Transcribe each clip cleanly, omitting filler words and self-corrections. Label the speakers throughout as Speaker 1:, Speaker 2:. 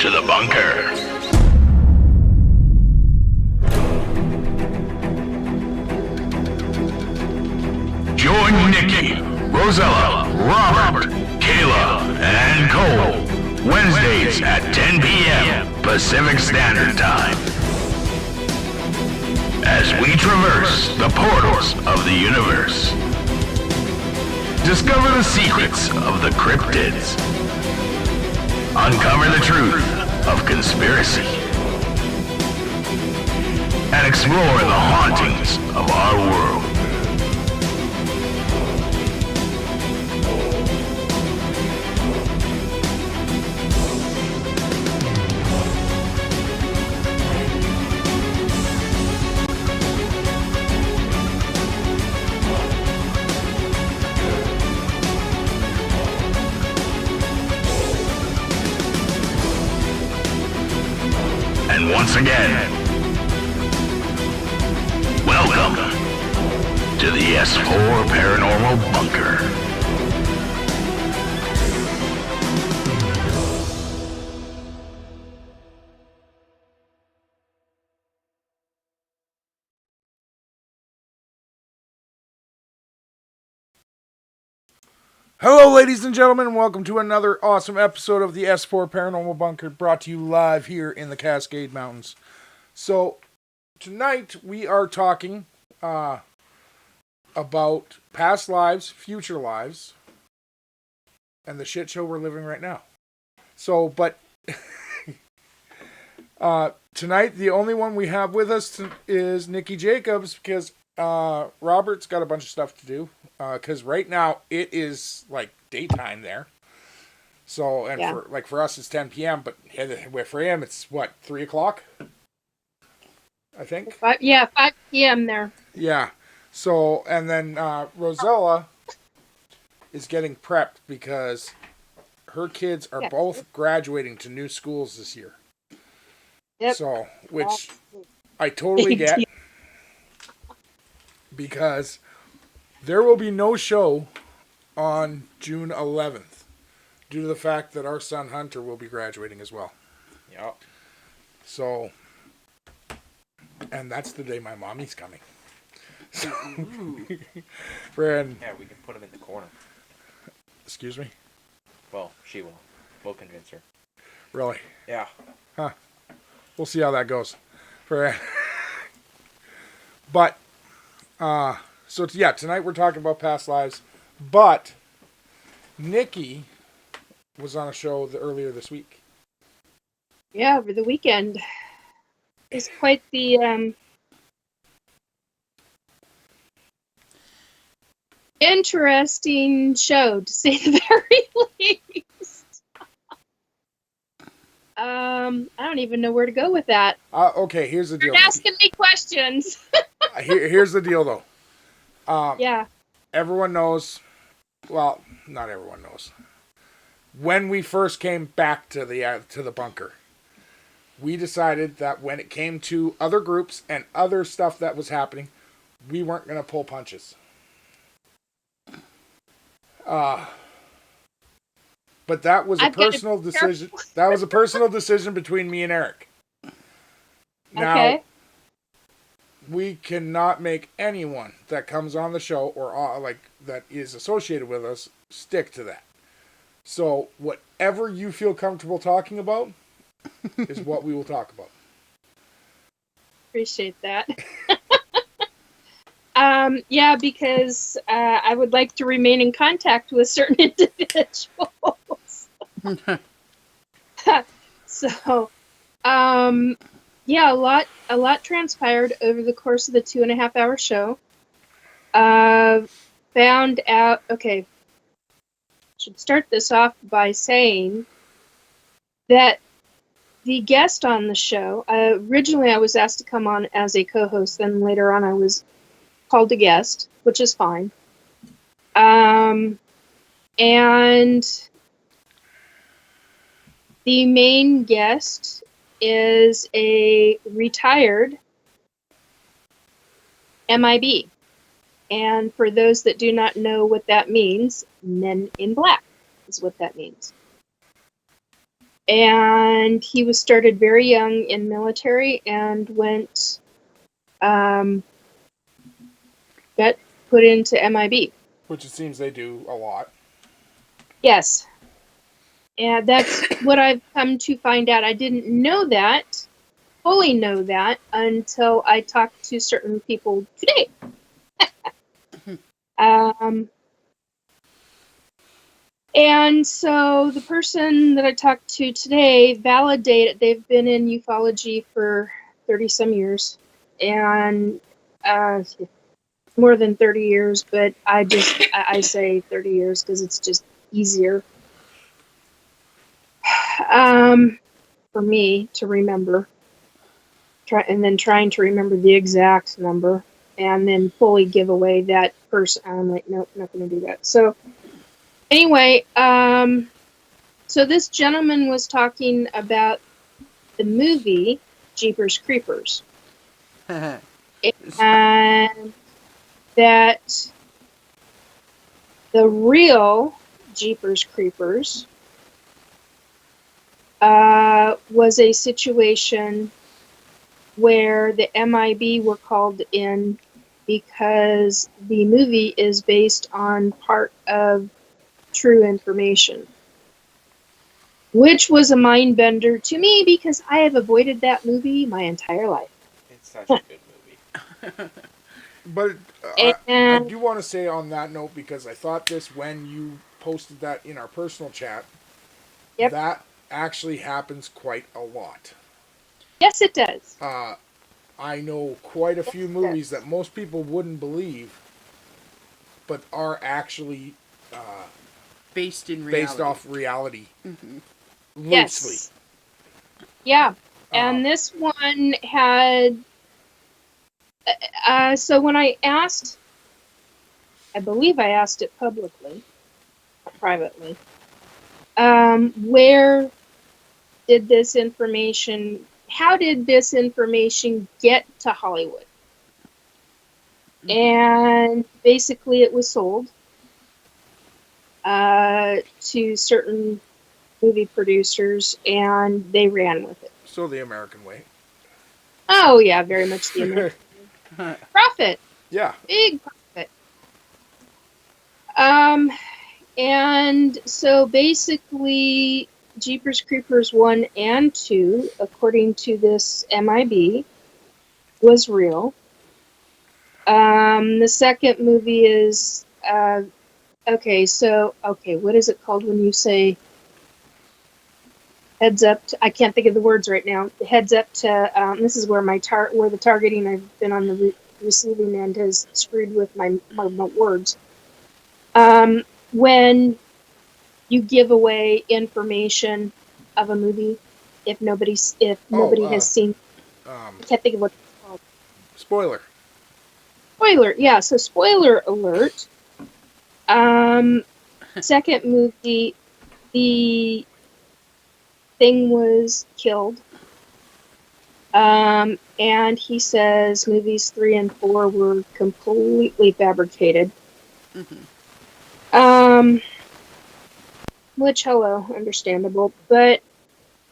Speaker 1: to the bunker. Join Nikki, Rosella, Robert, Kayla, and Cole Wednesdays at 10 p.m. Pacific Standard Time as we traverse the portals of the universe. Discover the secrets of the cryptids. Uncover the truth of conspiracy. And explore the hauntings of our world. And once again, welcome to the S4 Paranormal Bunker.
Speaker 2: Hello, ladies and gentlemen, and welcome to another awesome episode of the S4 Paranormal Bunker, brought to you live here in the Cascade Mountains. So, tonight we are talking about past lives, future lives, and the shit show we're living right now. So, but tonight the only one we have with us is Nikki Jacobs, because Robert's got a bunch of stuff to do. Because right now it is like daytime there. So, and
Speaker 3: Yeah.
Speaker 2: for us it's 10 p.m., but for him it's what, 3 o'clock? I think.
Speaker 3: 5 p.m. there.
Speaker 2: Yeah. So, and then Rosella is getting prepped because her kids are both graduating to new schools this year.
Speaker 3: Yep.
Speaker 2: So, which I totally get, because there will be no show on June 11th due to the fact that our son Hunter will be graduating as well.
Speaker 4: Yep.
Speaker 2: So, and that's the day my mommy's coming. So, friend.
Speaker 4: Yeah, we can put him in the corner.
Speaker 2: Excuse me?
Speaker 4: Well, she will. We'll convince her.
Speaker 2: Really?
Speaker 4: Yeah.
Speaker 2: Huh. We'll see how that goes. Friend. But, so yeah, tonight we're talking about past lives, but Nikki was on a show earlier this week.
Speaker 3: Yeah, over the weekend. It's quite the interesting show, to say the very least. I don't even know where to go with that.
Speaker 2: Okay, here's the deal.
Speaker 3: You're asking me questions.
Speaker 2: Here's the deal, though.
Speaker 3: Yeah.
Speaker 2: Everyone knows, well, not everyone knows. When we first came back to the bunker, we decided that when it came to other groups and other stuff that was happening, we weren't going to pull punches. But that was a personal decision. That was a personal decision between me and Eric. Now,
Speaker 3: Okay.
Speaker 2: we cannot make anyone that comes on the show or that is associated with us stick to that. So whatever you feel comfortable talking about is what we will talk about.
Speaker 3: Appreciate that. Yeah, because I would like to remain in contact with certain individuals. So, yeah, a lot transpired over the course of the 2.5-hour show. Found out, okay, should start this off by saying that the guest on the show, originally I was asked to come on as a co-host, then later on I was called a guest, which is fine. And the main guest is a retired MIB. And for those that do not know what that means, Men in Black is what that means. And he was started very young in military and went, got put into MIB.
Speaker 2: Which it seems they do a lot.
Speaker 3: Yes. And that's what I've come to find out. I didn't know that, fully know that, until I talked to certain people today. And so the person that I talked to today validated they've been in ufology for 30 some years, and more than 30 years, but I say 30 years because it's just easier for me to remember. Trying to remember the exact number and then fully give away that person. I'm like, nope, not going to do that. So anyway, so this gentleman was talking about the movie Jeepers Creepers. And that the real Jeepers Creepers was a situation where the MIB were called in because the movie is based on part of true information, which was a mind bender to me because I have avoided that movie my entire life.
Speaker 4: It's such a good movie.
Speaker 2: But I do want to say on that note, because I thought this when you posted that in our personal chat,
Speaker 3: Yep.
Speaker 2: that actually happens quite a lot.
Speaker 3: Yes, it does.
Speaker 2: I know quite a few movies that most people wouldn't believe, but are actually
Speaker 5: based off reality.
Speaker 3: Mm-hmm.
Speaker 2: Loosely.
Speaker 3: Yes. Yeah. And this one had... so when I asked, I believe I asked it publicly, or privately, where did this information... How did this information get to Hollywood? Mm-hmm. And basically it was sold to certain movie producers, and they ran with it.
Speaker 2: So the American way.
Speaker 3: Oh, yeah, very much the American way. Profit.
Speaker 2: Yeah.
Speaker 3: Big profit. And so basically... Jeepers Creepers 1 and 2, according to this MIB, was real. The second movie is... what is it called when you say heads up to... I can't think of the words right now. Heads up to... this is where where the targeting I've been on the receiving end has screwed with my words. When... you give away information of a movie if nobody has seen. I can't think of what it's called.
Speaker 2: Spoiler.
Speaker 3: Spoiler, yeah. So spoiler alert. Second movie, the thing was killed. And he says movies 3 and 4 were completely fabricated. Mm-hmm. Which, hello, understandable. But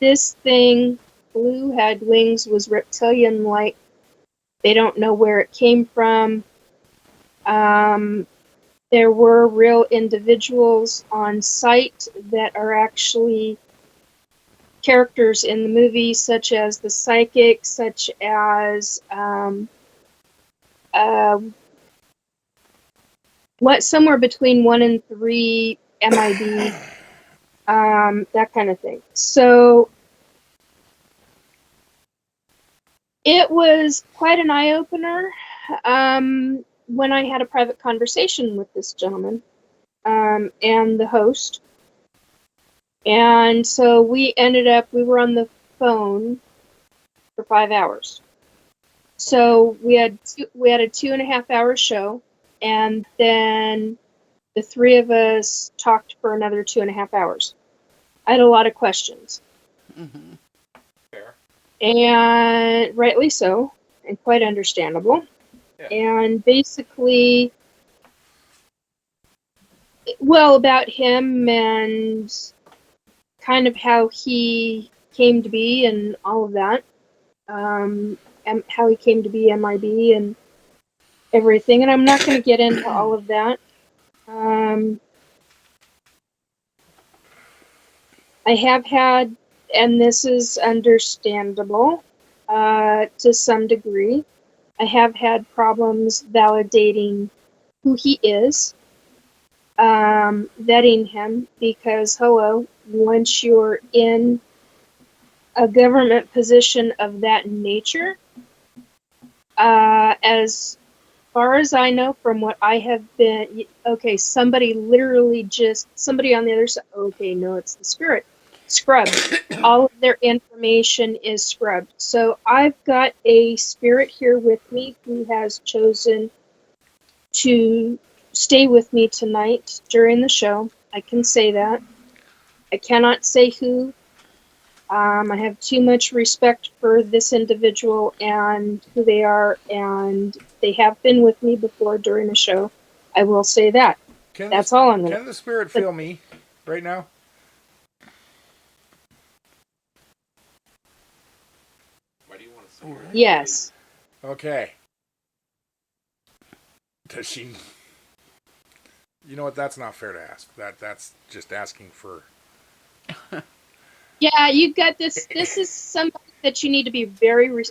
Speaker 3: this thing flew, had wings, was reptilian-like. They don't know where it came from. There were real individuals on site that are actually characters in the movie, such as the psychic, such as somewhere between 1 and 3 MIB. That kind of thing. So it was quite an eye-opener when I had a private conversation with this gentleman and the host. And so we were on the phone for 5 hours. So we had a 2.5-hour show, and then the three of us talked for another 2.5 hours. I had a lot of questions.
Speaker 5: Mm-hmm.
Speaker 4: Fair.
Speaker 3: And rightly so, and quite understandable. Yeah. And basically, well, about him and kind of how he came to be and all of that. And how he came to be MIB and everything. And I'm not going to get into all of that. I have had, and this is understandable to some degree, I have had problems validating who he is, vetting him, because, hello, once you're in a government position of that nature, as far as I know, from what I have been, okay, somebody on the other side, okay, no, it's the spirit, scrubbed. All of their information is scrubbed. So I've got a spirit here with me who has chosen to stay with me tonight during the show. I can say that. I cannot say who. I have too much respect for this individual and who they are, and they have been with me before during the show. I will say that. That's all I'm going to.
Speaker 2: Can the spirit feel me right now?
Speaker 4: Why do you want to say her?
Speaker 3: Yes.
Speaker 2: Okay. Does she? You know what? That's not fair to ask. That's just asking for.
Speaker 3: Yeah, you got this. This is somebody that you need to be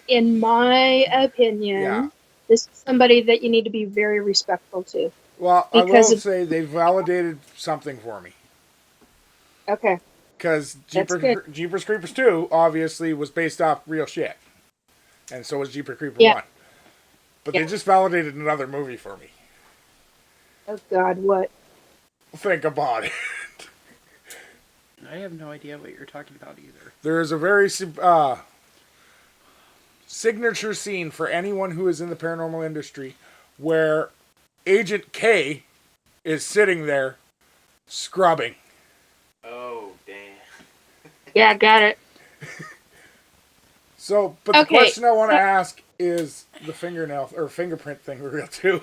Speaker 3: in my opinion,
Speaker 2: Yeah.
Speaker 3: this is somebody that you need to be very respectful to.
Speaker 2: Well, I will say they validated something for me.
Speaker 3: Okay.
Speaker 2: Because Jeepers Creepers 2 obviously was based off real shit. And so was Jeepers Creepers 1. But they just validated another movie for me.
Speaker 3: Oh, God, what?
Speaker 2: Think about it.
Speaker 5: I have no idea what you're talking about either.
Speaker 2: There is a very signature scene for anyone who is in the paranormal industry where Agent K is sitting there scrubbing.
Speaker 4: Oh, damn.
Speaker 3: Yeah, got it.
Speaker 2: So, but the question I want to ask is the fingernail or fingerprint thing real too.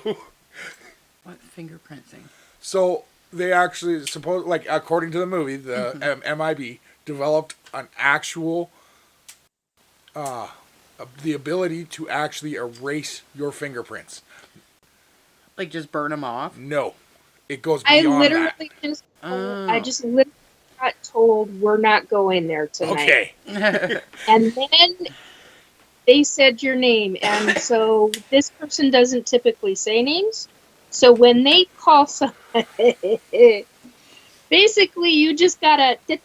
Speaker 5: What fingerprint thing?
Speaker 2: So they actually according to the movie, the MIB developed an actual the ability to actually erase your fingerprints.
Speaker 5: Like just burn them off?
Speaker 2: No, it goes beyond that.
Speaker 3: I just literally got told we're not going there tonight.
Speaker 2: Okay.
Speaker 3: And then they said your name, and so this person doesn't typically say names. So when they call somebody, basically you just gotta.
Speaker 2: It's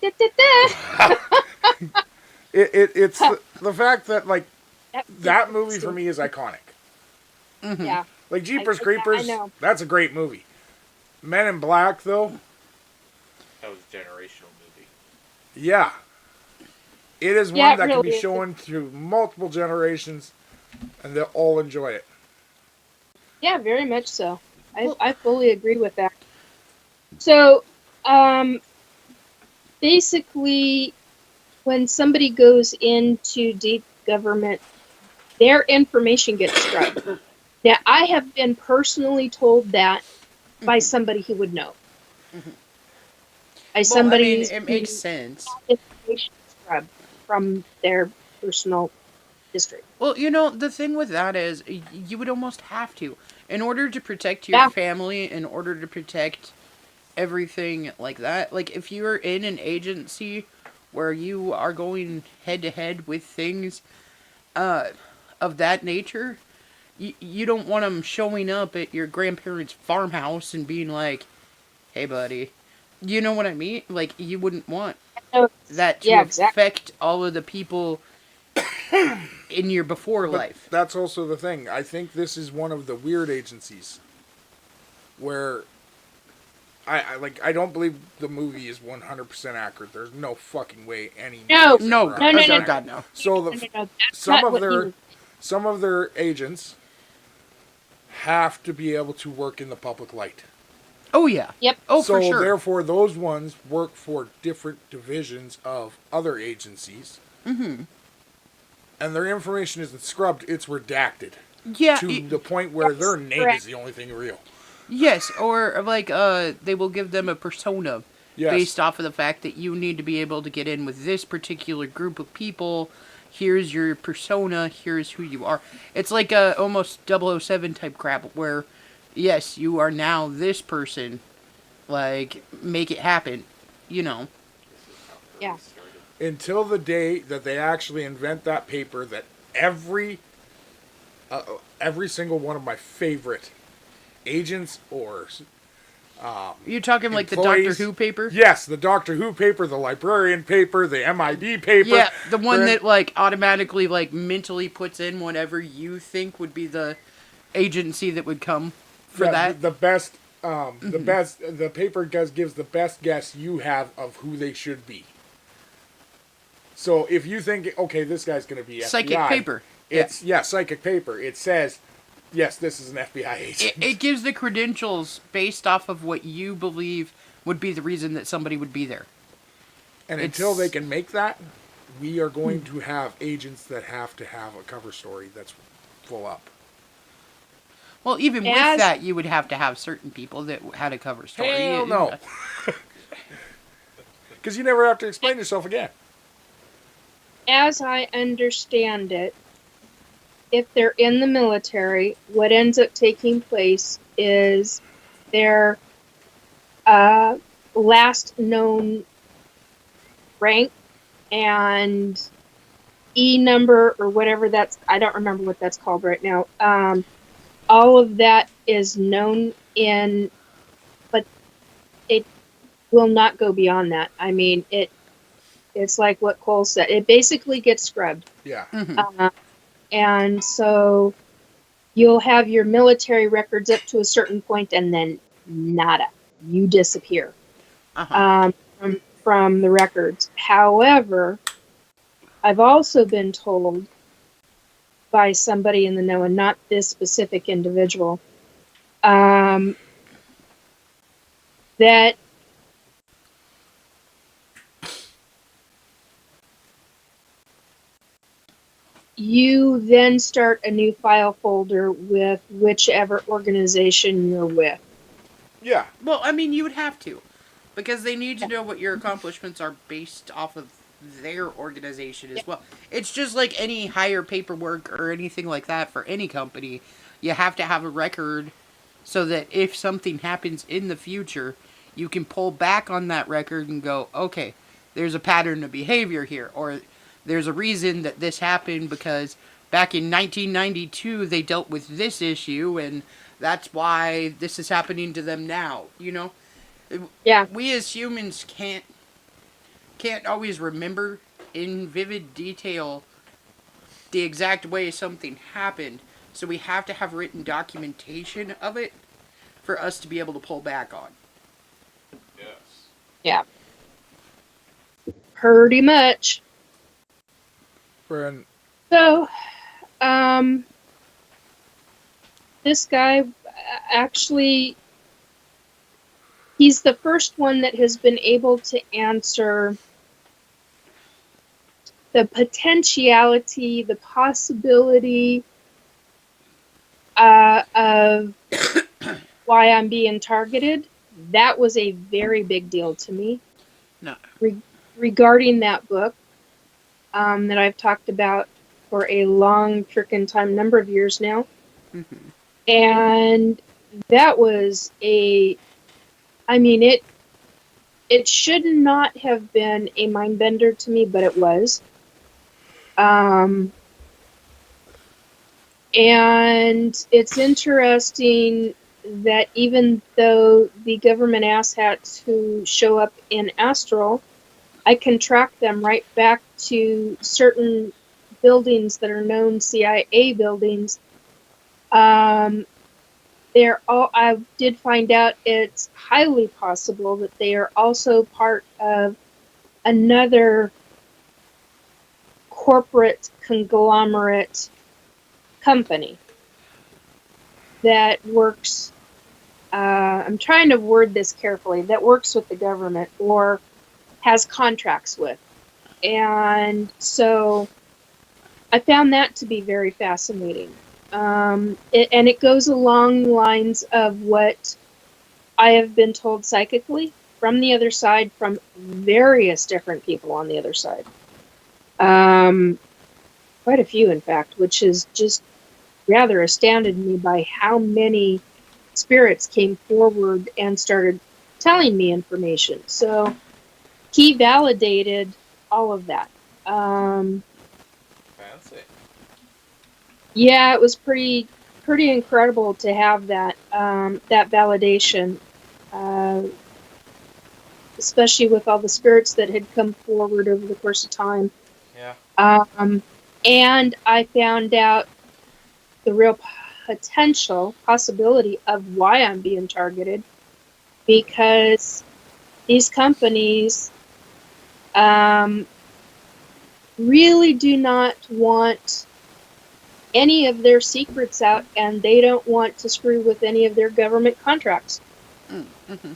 Speaker 2: the fact that that movie for me is iconic.
Speaker 5: Mm-hmm.
Speaker 3: Yeah.
Speaker 2: Like Jeepers Creepers, that's a great movie. Men in Black, though.
Speaker 4: That was a generational movie.
Speaker 2: Yeah. It is one that can be shown through multiple generations, and they'll all enjoy it.
Speaker 3: Yeah, very much so. I fully agree with that. So, basically, when somebody goes into deep government, their information gets scrubbed. Now, I have been personally told that by somebody who would know. By somebody
Speaker 5: it makes sense.
Speaker 3: Information scrubbed from their personal history.
Speaker 5: Well, the thing with that is you would almost have to. In order to protect your family, in order to protect everything like that. Like, if you're in an agency where you are going head-to-head with things of that nature, you don't want them showing up at your grandparents' farmhouse and being like, hey, buddy. You know what I mean? Like, you wouldn't want that to affect all of the people in your before life.
Speaker 2: That's also the thing. I think this is one of the weird agencies where I don't believe the movie is 100% accurate. There's no fucking way any
Speaker 5: No.
Speaker 2: God, no. So some of their agents have to be able to work in the public light.
Speaker 5: Oh yeah.
Speaker 3: Yep.
Speaker 5: Oh, for sure.
Speaker 2: So therefore, those ones work for different divisions of other agencies.
Speaker 5: Mm-hmm.
Speaker 2: And their information isn't scrubbed; it's redacted.
Speaker 5: Yeah.
Speaker 2: To the point where their name is the only thing real.
Speaker 5: Yes, or they will give them a persona
Speaker 2: Yes.
Speaker 5: based off of the fact that you need to be able to get in with this particular group of people. Here's your persona. Here's who you are. It's like a almost 007 type crap where, yes, you are now this person. Like, make it happen. You know.
Speaker 4: This is how
Speaker 3: Yeah.
Speaker 4: Kirby started.
Speaker 2: Until the day that they actually invent that paper that every single one of my favorite agents or
Speaker 5: You're talking like the
Speaker 2: employees-
Speaker 5: Doctor Who paper?
Speaker 2: Yes, the Doctor Who paper, the librarian paper, the MIB paper.
Speaker 5: Yeah, the one
Speaker 2: for-
Speaker 5: that like automatically like mentally puts in whatever you think would be the agency that would come for
Speaker 2: yeah,
Speaker 5: that.
Speaker 2: the best the paper gives the best guess you have of who they should be. So if you think, okay, this guy's going to be FBI,
Speaker 5: Psychic paper.
Speaker 2: It's psychic paper. It says, yes, this is an FBI agent.
Speaker 5: It gives the credentials based off of what you believe would be the reason that somebody would be there.
Speaker 2: And until they can make that, we are going to have agents that have to have a cover story that's full up.
Speaker 5: Well, even with
Speaker 3: As-
Speaker 5: that, you would have to have certain people that had a cover story.
Speaker 2: Hell no. Because you never have to explain yourself again.
Speaker 3: As I understand it, if they're in the military, what ends up taking place is their last known rank and E number or whatever that's, I don't remember what that's called right now. All of that is known but it will not go beyond that. I mean, it's like what Cole said. It basically gets scrubbed.
Speaker 2: Yeah.
Speaker 3: And so you'll have your military records up to a certain point and then nada. You disappear from the records. However, I've also been told by somebody in the know, and not this specific individual, that you then start a new file folder with whichever organization you're with.
Speaker 2: Yeah.
Speaker 5: Well, I mean, you would have to. Because they need to know what your accomplishments are based off of their organization as well. It's just like any hire paperwork or anything like that for any company. You have to have a record so that if something happens in the future, you can pull back on that record and go, okay, there's a pattern of behavior here. Or there's a reason that this happened because back in 1992 they dealt with this issue and that's why this is happening to them now, you know?
Speaker 3: Yeah.
Speaker 5: We as humans can't always remember in vivid detail the exact way something happened, so we have to have written documentation of it for us to be able to pull back on.
Speaker 4: Yes.
Speaker 3: Yeah. Pretty much.
Speaker 2: For
Speaker 3: So, this guy actually, he's the first one that has been able to answer the potentiality, the possibility of why I'm being targeted. That was a very big deal to me.
Speaker 5: No.
Speaker 3: Regarding that book that I've talked about for a long frickin' time, number of years now.
Speaker 5: Mm-hmm.
Speaker 3: And that was it should not have been a mind bender to me, but it was. And it's interesting that even though the government asshats who show up in Astral, I can track them right back to certain buildings that are known CIA buildings. I did find out it's highly possible that they are also part of another corporate conglomerate company that works, I'm trying to word this carefully, that works with the government or has contracts with. And so I found that to be very fascinating. And it goes along the lines of what I have been told psychically from the other side, from various different people on the other side. Quite a few, in fact, which has just rather astounded me by how many spirits came forward and started telling me information. So he validated all of that.
Speaker 4: Fancy.
Speaker 3: Yeah, it was pretty incredible to have that that validation, uh, especially with all the spirits that had come forward over the course of time.
Speaker 4: Yeah.
Speaker 3: And I found out the real possibility of why I'm being targeted, because these companies really do not want any of their secrets out, and they don't want to screw with any of their government contracts.
Speaker 5: Mm-hmm.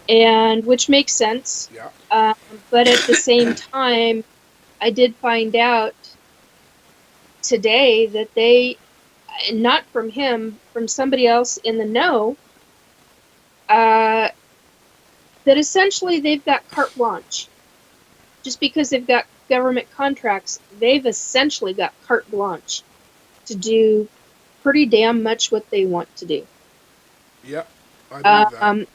Speaker 3: And which makes sense.
Speaker 2: Yeah.
Speaker 3: But at the same time, I did find out today that they, not from him, from somebody else in the know, that essentially they've got carte blanche. Just because they've got government contracts, they've essentially got carte blanche to do pretty damn much what they want to do.
Speaker 2: Yep. I believe that.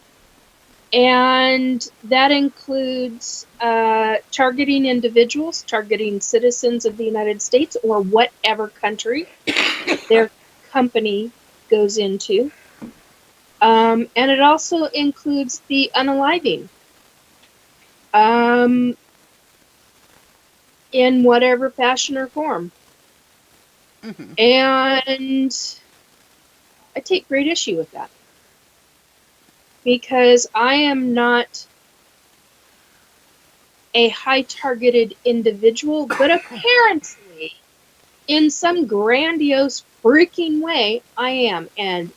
Speaker 3: And that includes targeting individuals, targeting citizens of the United States or whatever country their company goes into. And it also includes the unaliving in whatever fashion or form.
Speaker 5: Mm-hmm.
Speaker 3: And I take great issue with that, because I am not a high targeted individual, but apparently in some grandiose freaking way I am, and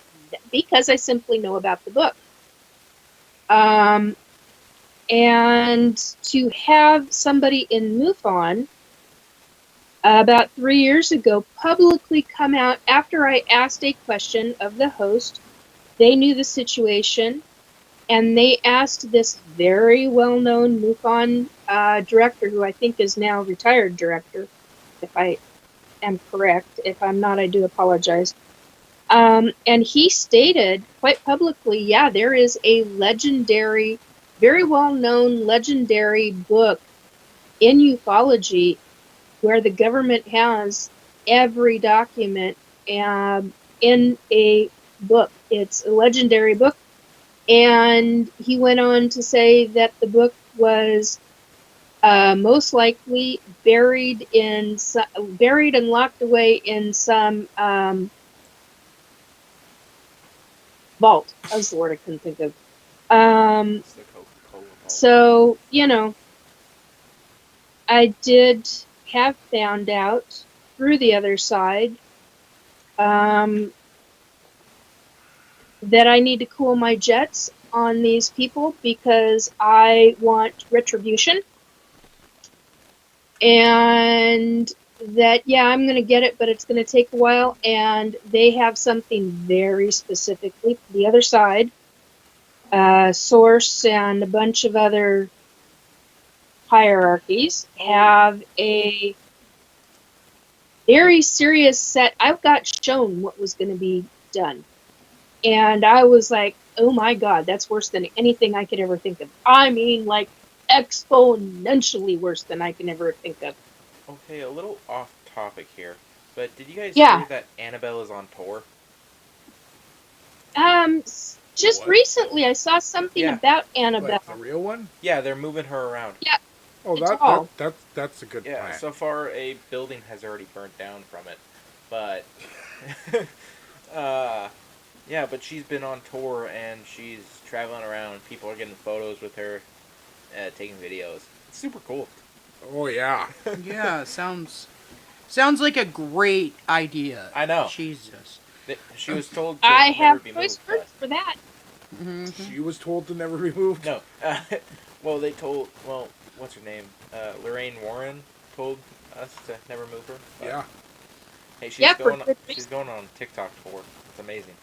Speaker 3: because I simply know about the book. And to have somebody in MUFON about 3 years ago publicly come out after I asked a question of the host, they knew the situation, and they asked this very well-known MUFON director, who I think is now retired director, if I am correct. If I'm not, I do apologize. And he stated quite publicly, yeah, there is a legendary, very well-known legendary book in ufology where the government has every document in a book. It's a legendary book. And he went on to say that the book was most likely buried and locked away in some vault. That was the word I couldn't think of.
Speaker 4: It's the Coca-Cola vault.
Speaker 3: So, I did have found out through the other side that I need to cool my jets on these people, because I want retribution. And that, yeah, I'm going to get it, but it's going to take a while. And they have something very specifically, the other side, Source and a bunch of other hierarchies have a very serious set. I've got shown what was going to be done. And I was like, oh my God, that's worse than anything I could ever think of. I mean, like, exponentially worse than I can ever think of.
Speaker 4: Okay, a little off topic here, but did you guys
Speaker 3: Yeah.
Speaker 4: hear that Annabelle is on tour?
Speaker 3: Just
Speaker 2: What?
Speaker 3: recently I saw something
Speaker 4: Yeah.
Speaker 3: about Annabelle.
Speaker 2: Like the real one?
Speaker 4: Yeah, they're moving her around.
Speaker 3: Yeah.
Speaker 2: Oh,
Speaker 3: It's all.
Speaker 2: that's a good
Speaker 4: Yeah,
Speaker 2: plan.
Speaker 4: so far a building has already burnt down from it, but yeah, but she's been on tour and she's traveling around. People are getting photos with her, taking videos. It's super cool.
Speaker 2: Oh yeah.
Speaker 5: Yeah, sounds like a great idea.
Speaker 4: I know.
Speaker 5: Jesus.
Speaker 4: She was told to
Speaker 3: I
Speaker 4: never
Speaker 3: have
Speaker 4: be
Speaker 3: choice
Speaker 4: moved.
Speaker 3: words for that.
Speaker 5: Mm-hmm.
Speaker 2: She was told to never be moved.
Speaker 4: No. Well, what's her name? Lorraine Warren told us to never move her. But,
Speaker 2: Yeah.
Speaker 4: hey, she's
Speaker 3: Yeah, for
Speaker 4: going.
Speaker 3: good
Speaker 4: She's
Speaker 3: reason.
Speaker 4: going on TikTok tour. It's amazing.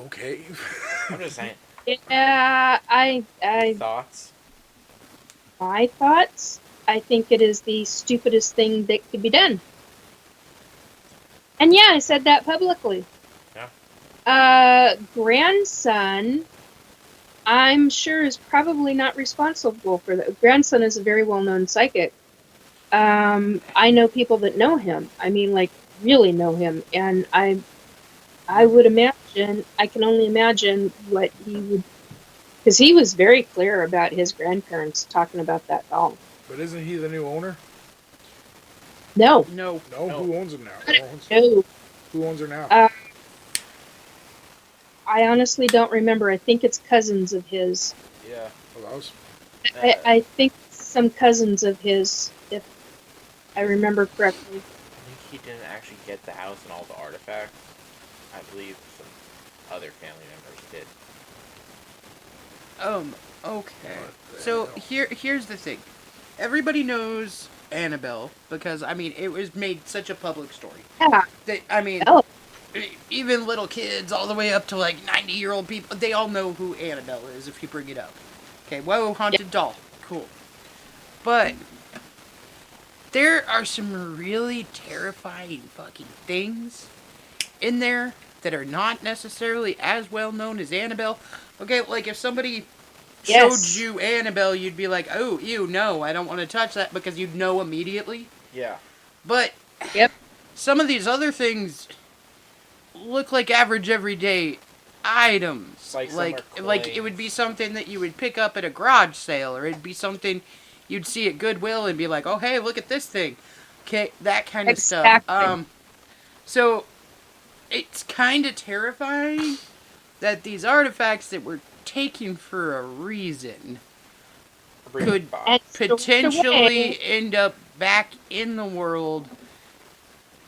Speaker 2: Okay.
Speaker 4: I'm just saying.
Speaker 3: Yeah,
Speaker 4: Thoughts?
Speaker 3: my thoughts. I think it is the stupidest thing that could be done. And yeah, I said that publicly.
Speaker 4: Yeah.
Speaker 3: Grandson, I'm sure is probably not responsible for that. Grandson is a very well-known psychic. I know people that know him. I mean, like, really know him, and I would imagine, I can only imagine what he would, because he was very clear about his grandparents talking about that doll.
Speaker 2: But isn't he the new owner?
Speaker 3: No,
Speaker 5: No.
Speaker 2: No,
Speaker 4: No.
Speaker 2: who owns him now?
Speaker 3: no.
Speaker 2: Who owns her now?
Speaker 3: I honestly don't remember. I think it's cousins of his.
Speaker 4: Yeah.
Speaker 2: Well, that was
Speaker 3: I think some cousins of his, if I remember correctly.
Speaker 4: I think he didn't actually get the house and all the artifacts. I believe some other family members did.
Speaker 5: Okay. So here's the thing. Everybody knows Annabelle because I mean it was made such a public story.
Speaker 3: Yeah.
Speaker 5: That I mean
Speaker 3: Oh.
Speaker 5: even little kids all the way up to like 90-year-old people, they all know who Annabelle is if you bring it up. Okay, whoa, haunted doll. Cool. But there are some really terrifying fucking things in there that are not necessarily as well known as Annabelle. Okay, like if somebody
Speaker 3: Yes.
Speaker 5: showed you Annabelle, you'd be like, oh, ew, no, I don't want to touch that because you'd know immediately.
Speaker 4: Yeah.
Speaker 5: But
Speaker 3: Yep.
Speaker 5: some of these other things look like average everyday items.
Speaker 4: Like some
Speaker 5: like
Speaker 4: are
Speaker 5: it would be something that you would pick up at a garage sale, or it'd be something you'd see at Goodwill and be like, oh, hey, look at this thing. Okay, that kind of stuff.
Speaker 3: Exactly.
Speaker 5: So it's kind of terrifying that these artifacts that were taken for a reason could
Speaker 3: And
Speaker 5: potentially end up back in the world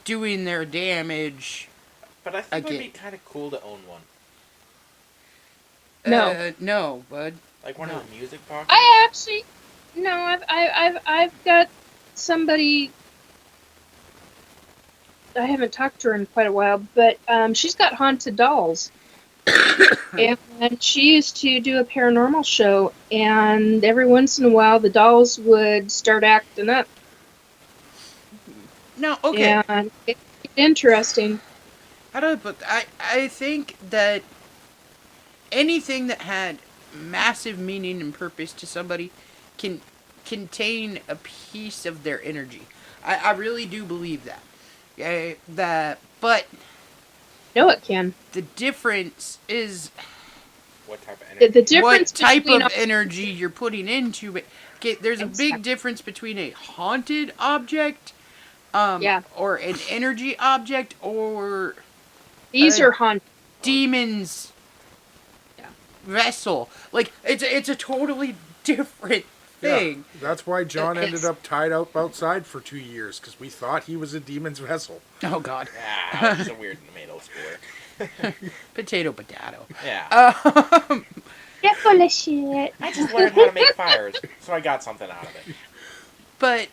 Speaker 5: doing their damage.
Speaker 4: But I think it would
Speaker 5: Again.
Speaker 4: be kind of cool to own one.
Speaker 3: No.
Speaker 5: No, bud.
Speaker 4: Like one
Speaker 5: No.
Speaker 4: of the music boxes.
Speaker 3: I actually, no, I've got somebody. I haven't talked to her in quite a while, but she's got haunted dolls. And she used to do a paranormal show, and every once in a while the dolls would start acting up.
Speaker 5: No, okay.
Speaker 3: And it's interesting.
Speaker 5: How do I put that? I think that anything that had massive meaning and purpose to somebody can contain a piece of their energy. I really do believe that. Okay, but
Speaker 3: No, it can.
Speaker 5: the difference is
Speaker 4: What type of
Speaker 3: The
Speaker 4: energy?
Speaker 3: difference
Speaker 5: what type
Speaker 3: between
Speaker 5: of energy you're putting into it. Okay, there's a
Speaker 3: Exactly.
Speaker 5: big difference between a haunted object,
Speaker 3: Yeah.
Speaker 5: or an energy object, or
Speaker 3: these are haunted.
Speaker 5: demon's
Speaker 3: Yeah.
Speaker 5: vessel. Like it's a totally different thing.
Speaker 2: Yeah, that's why John
Speaker 3: It's-
Speaker 2: ended up tied up outside for 2 years, because we thought he was a demon's vessel.
Speaker 5: Oh God,
Speaker 4: Ah, I was just a weird middle schooler.
Speaker 5: potato.
Speaker 4: Yeah.
Speaker 3: You're full of shit.
Speaker 4: I just learned how to make fires, so I got something out of it.
Speaker 5: But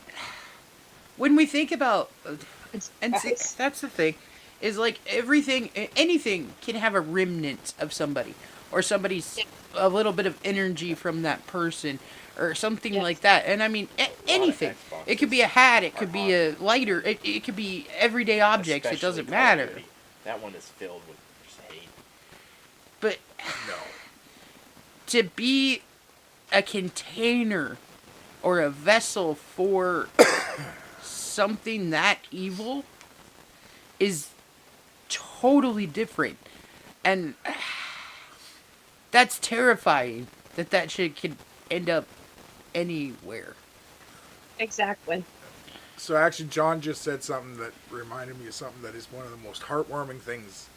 Speaker 5: when we think about, and see,
Speaker 3: Yes.
Speaker 5: that's the thing, is like anything can have a remnant of somebody, or somebody's a little bit of energy from that person, or something
Speaker 3: Yes.
Speaker 5: like that. And I mean, anything.
Speaker 4: Xboxes
Speaker 5: It could be a hat. It
Speaker 4: are
Speaker 5: could be a lighter. It could be everyday objects. It
Speaker 4: Especially
Speaker 5: doesn't
Speaker 4: Call of
Speaker 5: matter.
Speaker 4: Duty. That one is filled with just hate.
Speaker 5: But
Speaker 2: No.
Speaker 5: to be a container or a vessel for something that evil is totally different. And that's terrifying that shit could end up anywhere.
Speaker 3: Exactly.
Speaker 2: So actually, John just said something that reminded me of something that is one of the most heartwarming things,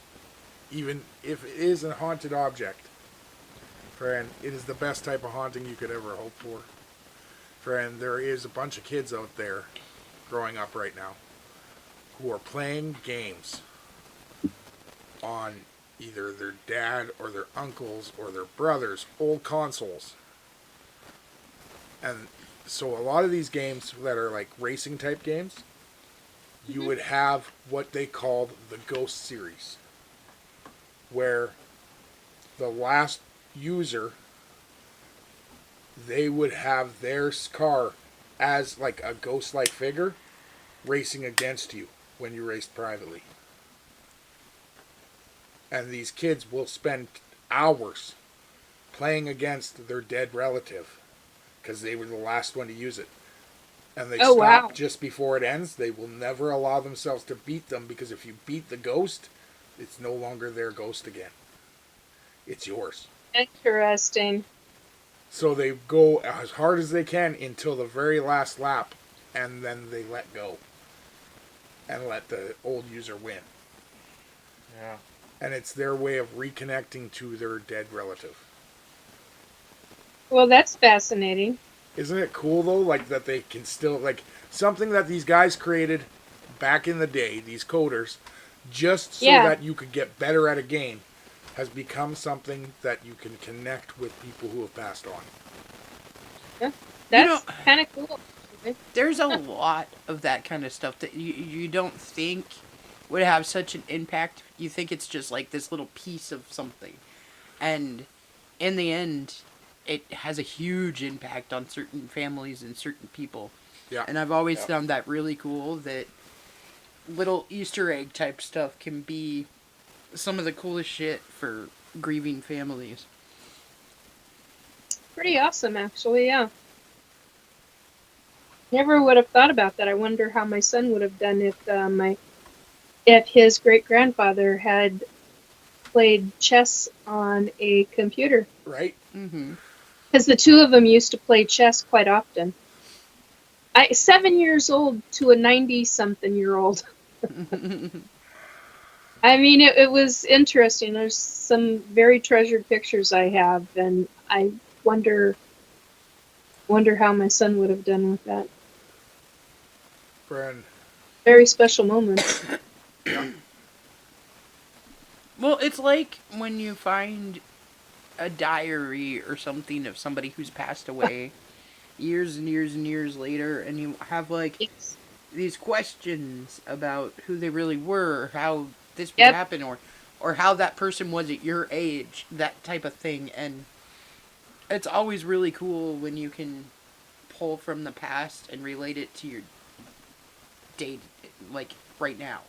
Speaker 2: even if it is a haunted object. Friend, it is the best type of haunting you could ever hope for. Friend, there is a bunch of kids out there growing up right now who are playing games on either their dad or their uncles or their brothers' old consoles. And so a lot of these games that are like racing type games, you would have what they called the Ghost series, where the last user, they would have their car as like a ghost-like figure racing against you when you raced privately. And these kids will spend hours playing against their dead relative because they were the last one to use it. And they stop just before it ends. They will never allow themselves to beat them, because if you beat the ghost, it's no longer their ghost again. It's yours.
Speaker 3: Interesting.
Speaker 2: So they go as hard as they can until the very last lap, and then they let go and let the old user win.
Speaker 4: Yeah.
Speaker 2: And it's their way of reconnecting to their dead relative.
Speaker 3: Well, that's fascinating.
Speaker 2: Isn't it cool, though, like, that they can still, like, something that these guys created back in the day, these coders, just so that you could get better at a game, has become something that you can connect with people who have passed on.
Speaker 3: Yeah, that's kind of cool.
Speaker 5: There's a lot of that kind of stuff that you don't think would have such an impact. You think it's just like this little piece of something. And in the end, it has a huge impact on certain families and certain people.
Speaker 2: Yeah.
Speaker 5: And I've always found that really cool, that little Easter egg type stuff can be some of the coolest shit for grieving families.
Speaker 3: Pretty awesome, actually, yeah. Never would have thought about that. I wonder how my son would have done if his great-grandfather had played chess on a computer.
Speaker 2: Right?
Speaker 5: Mm-hmm.
Speaker 3: Because the two of them used to play chess quite often. 7 years old to a 90-something-year-old. I mean, it was interesting. There's some very treasured pictures I have, and I wonder how my son would have done with that.
Speaker 2: Friend.
Speaker 3: Very special moment.
Speaker 5: Well, it's like when you find a diary or something of somebody who's passed away years and years and years later, and you have like these questions about who they really were, or how this would happen, or how that person was at your age, that type of thing. And it's always really cool when you can pull from the past and relate it to your date, like right now,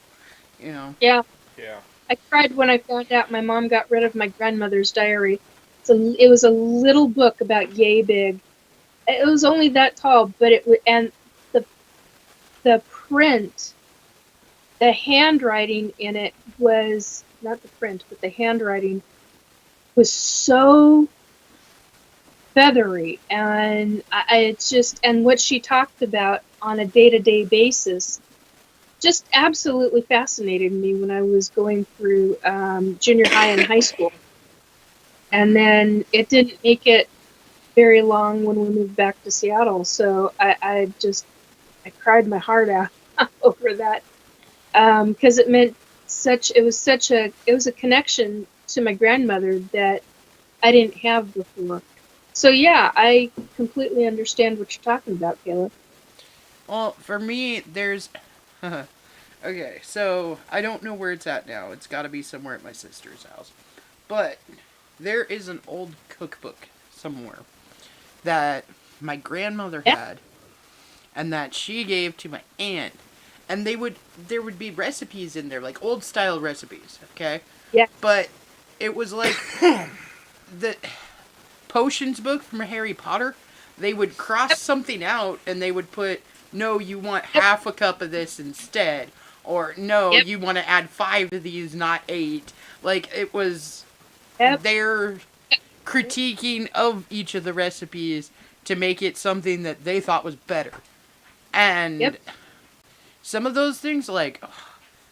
Speaker 5: you know?
Speaker 3: Yeah.
Speaker 4: Yeah.
Speaker 3: I cried when I found out my mom got rid of my grandmother's diary. It was a little book about yay big. It was only that tall, but the print, the handwriting in it was not the print, but the handwriting was so feathery, and and what she talked about on a day-to-day basis just absolutely fascinated me when I was going through junior high and high school. And then it didn't make it very long when we moved back to Seattle, so I cried my heart out over that, because it meant it was a connection to my grandmother that I didn't have before. So yeah, I completely understand what you're talking about, Kayla.
Speaker 5: Well, for me, there's... okay, so I don't know where it's at now. It's got to be somewhere at my sister's house. But there is an old cookbook somewhere that my grandmother had, and that she gave to my aunt. And there would be recipes in there, like old style recipes, okay?
Speaker 3: Yeah.
Speaker 5: But it was like the potions book from Harry Potter. They would cross something out, and they would put, no, you want half a cup of this instead. Or, no, you want to add 5 of these, not 8. Like, it was their critiquing of each of the recipes to make it something that they thought was better. And some of those things, like,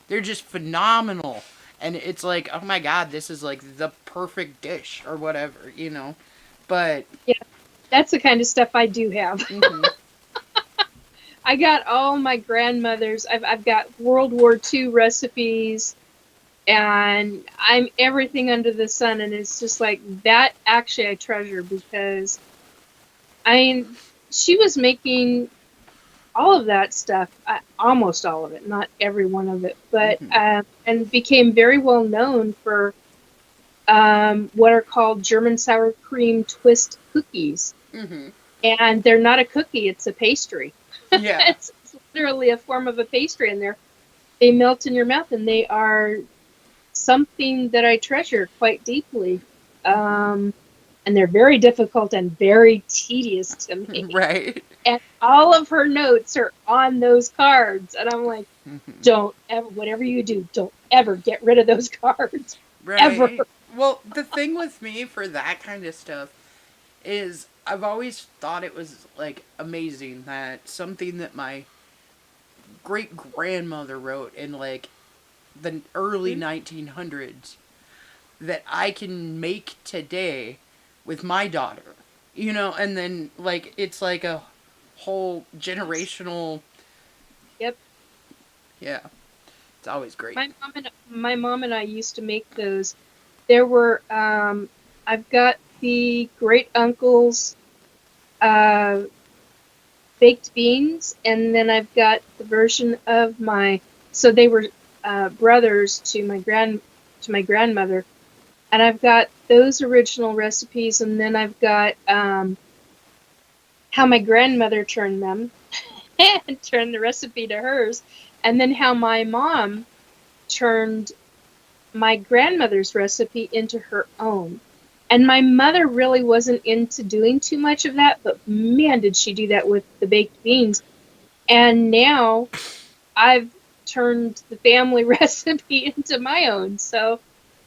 Speaker 5: they're just phenomenal. And it's like, oh my god, this is like the perfect dish or whatever, you know? But...
Speaker 3: yeah, that's the kind of stuff I do have.
Speaker 5: Mm-hmm.
Speaker 3: I got all my grandmother's. I've got World War II recipes, and I'm everything under the sun, and it's just like that. Actually, I treasure, because she was making all of that stuff, almost all of it, not every one of it, but and became very well known for what are called German sour cream twist cookies.
Speaker 5: Mm-hmm.
Speaker 3: And they're not a cookie, it's a pastry.
Speaker 5: Yeah.
Speaker 3: It's literally a form of a pastry, and they melt in your mouth, and they are something that I treasure quite deeply. And they're very difficult and very tedious to me.
Speaker 5: Right.
Speaker 3: And all of her notes are on those cards. And I'm like,
Speaker 5: Mm-hmm.
Speaker 3: don't ever, whatever you do, don't ever get rid of those cards.
Speaker 5: Right.
Speaker 3: Ever.
Speaker 5: Well, the thing with me for that kind of stuff is I've always thought it was like amazing that something that my great grandmother wrote in like the early 1900s that I can make today with my daughter. You know, and then like it's like a whole generational.
Speaker 3: Yep.
Speaker 5: Yeah. It's always great.
Speaker 3: My mom and I used to make those. There were I've got the great uncle's baked beans, and then I've got the version of so they were brothers to my grandmother, and I've got those original recipes, and then I've got how my grandmother turned them and turned the recipe to hers, and then how my mom turned my grandmother's recipe into her own. And my mother really wasn't into doing too much of that, but man, did she do that with the baked beans. And now I've turned the family recipe into my own. So,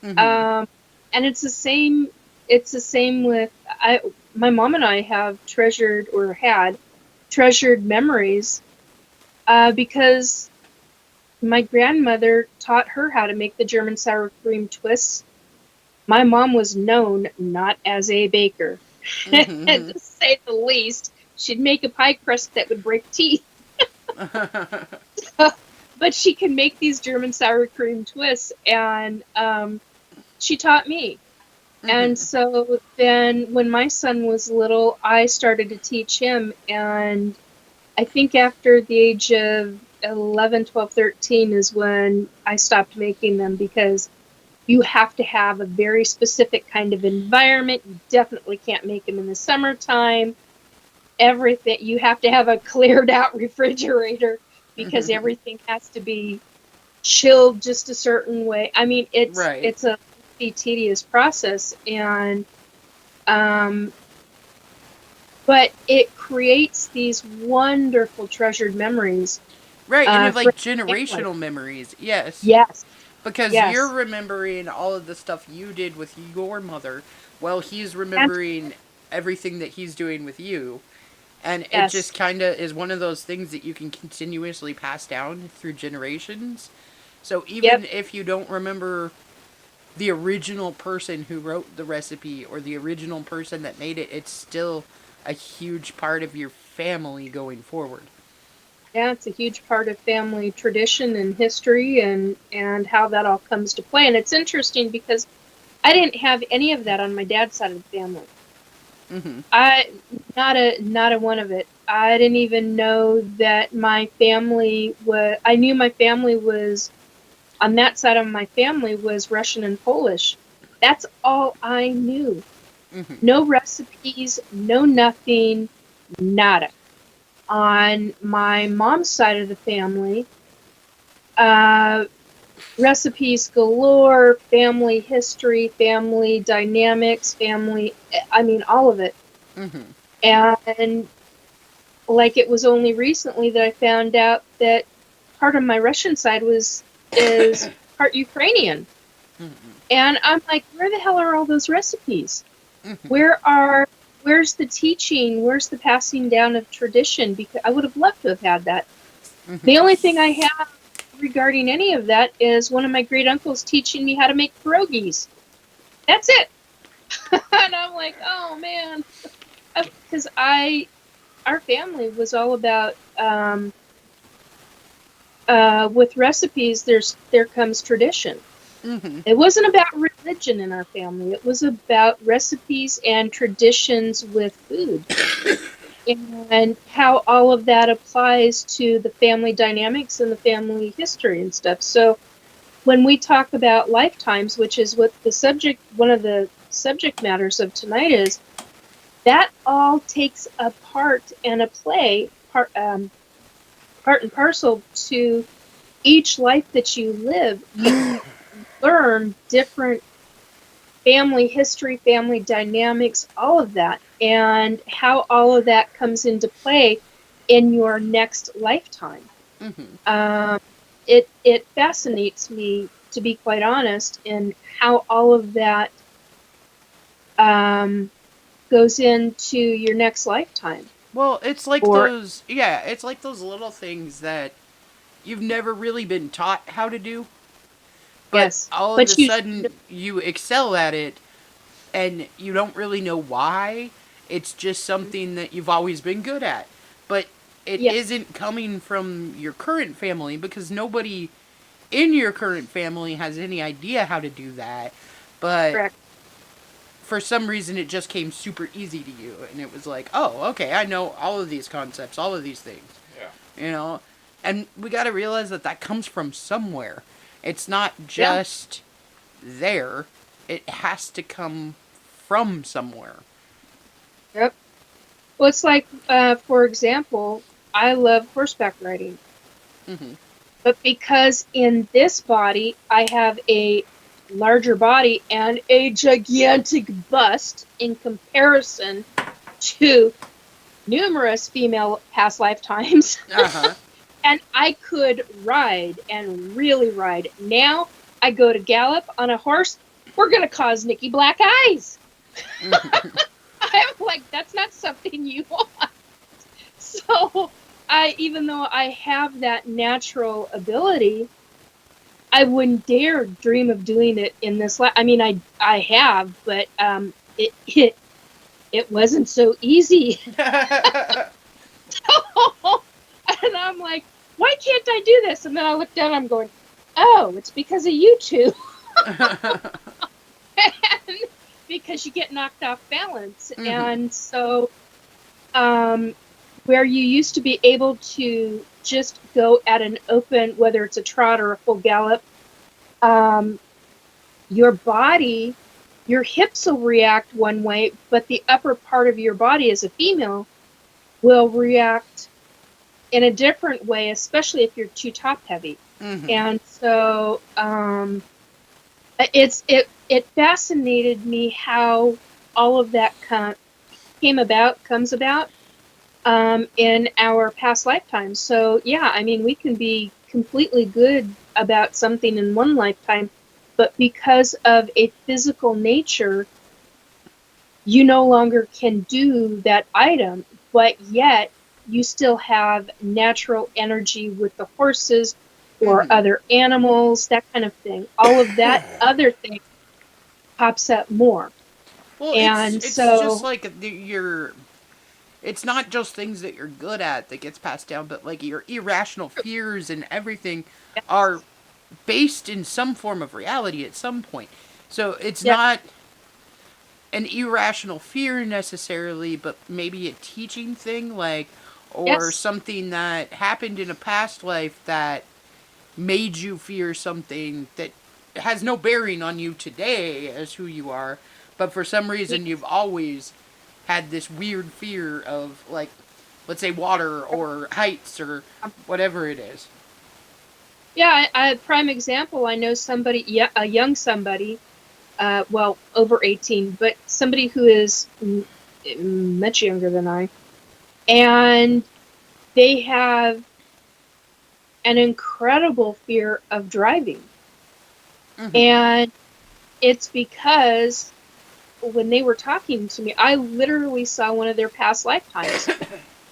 Speaker 5: Mm-hmm.
Speaker 3: and it's the same with, my mom and I have treasured or had treasured memories, because my grandmother taught her how to make the German sour cream twists. My mom was known not as a baker,
Speaker 5: Mm-hmm.
Speaker 3: to say the least. She'd make a pie crust that would break teeth, but she can make these German sour cream twists, and she taught me. And so then when my son was little, I started to teach him, and I think after the age of 11, 12, 13 is when I stopped making them, because you have to have a very specific kind of environment. You definitely can't make them in the summertime. Everything, you have to have a cleared out refrigerator, because everything has to be chilled just a certain way. I mean, it's
Speaker 5: Right.
Speaker 3: a tedious process, and but it creates these wonderful treasured memories.
Speaker 5: Right, and it's
Speaker 3: For
Speaker 5: like
Speaker 3: family.
Speaker 5: generational memories. Yes.
Speaker 3: Yes,
Speaker 5: Because you're
Speaker 3: yes,
Speaker 5: remembering all of the stuff you did with your mother, while he's
Speaker 3: and
Speaker 5: remembering everything that he's doing with you. And it
Speaker 3: yes,
Speaker 5: just kind of is one of those things that you can continuously pass down through generations. So
Speaker 3: yep,
Speaker 5: even if you don't remember the original person who wrote the recipe or the original person that made it, it's still a huge part of your family going forward.
Speaker 3: yeah. It's a huge part of family tradition and history, and how that all comes to play. And it's interesting because I didn't have any of that on my dad's side of the family.
Speaker 5: Mm-hmm.
Speaker 3: I not a one of it. I didn't even know that my family was. I knew my family was on that side of my family was Russian and Polish. That's all I knew.
Speaker 5: Mm-hmm.
Speaker 3: No recipes, no nothing, nada. On my mom's side of the family, uh, recipes galore, family history, family dynamics, I mean, all of it.
Speaker 5: Mm-hmm.
Speaker 3: And like, it was only recently that I found out that part of my Russian side is part Ukrainian. And I'm like, where the hell are all those recipes?
Speaker 5: Mm-hmm.
Speaker 3: Where's the teaching? Where's the passing down of tradition? Because I would have loved to have had that. The only thing I have regarding any of that is one of my great uncles teaching me how to make pierogies. That's it. And I'm like, oh man, because our family was all about with recipes. There comes tradition.
Speaker 5: Mm-hmm.
Speaker 3: It wasn't about religion in our family. It was about recipes and traditions with food, and how all of that applies to the family dynamics and the family history and stuff. So when we talk about lifetimes, which is what one of the subject matters of tonight is, that all takes a part and a part and parcel to each life that you live. You learn different family history, family dynamics, all of that, and how all of that comes into play in your next lifetime. It fascinates me, to be quite honest, in how all of that goes into your next lifetime.
Speaker 5: Well, it's like
Speaker 3: Or
Speaker 5: it's like those little things that you've never really been taught how to do, but
Speaker 3: yes,
Speaker 5: all of
Speaker 3: but
Speaker 5: a sudden you excel at it, and you don't really know why. It's just something that you've always been good at, but it
Speaker 3: yeah,
Speaker 5: isn't coming from your current family, because nobody in your current family has any idea how to do that. But
Speaker 3: correct.
Speaker 5: for some reason, it just came super easy to you, and it was like, oh, okay, I know all of these concepts, all of these things.
Speaker 2: Yeah.
Speaker 5: You know, and we got to realize that that comes from somewhere. It's not just there. It has to come from somewhere.
Speaker 3: Yep. Well, it's like, for example, I love horseback riding. But because in this body I have a larger body and a gigantic bust in comparison to numerous female past lifetimes, and I could ride and really ride. Now I go to gallop on a horse, we're going to cause Nikki black eyes. I'm like, that's not something you want. So even though I have that natural ability, I wouldn't dare dream of doing it in this life. I mean, I have, but it wasn't so easy. And I'm like, why can't I do this? And then I look down, I'm going, oh, it's because of you two. And because you get knocked off balance. And so where you used to be able to just go at an open, whether it's a trot or a full gallop, your body, your hips will react one way, but the upper part of your body as a female will react in a different way, especially if you're too top heavy. And so it fascinated me how all of that comes about in our past lifetimes. So yeah, I mean, we can be completely good about something in one lifetime, but because of a physical nature, you no longer can do that item, but yet you still have natural energy with the horses or other animals, that kind of thing. All of that other thing pops up more.
Speaker 5: Well,
Speaker 3: And
Speaker 5: it's
Speaker 3: so
Speaker 5: just like it's not just things that you're good at that gets passed down, but like your irrational fears and everything are based in some form of reality at some point. So it's not an irrational fear necessarily, but maybe a teaching thing, like, or something that happened in a past life that made you fear something that has no bearing on you today as who you are, but for some reason you've always had this weird fear of, like, let's say water or heights or whatever it is.
Speaker 3: Yeah, a prime example, I know somebody, a young somebody, well, over 18, but somebody who is much younger than I, and they have an incredible fear of driving. And it's because when they were talking to me, I literally saw one of their past lifetimes.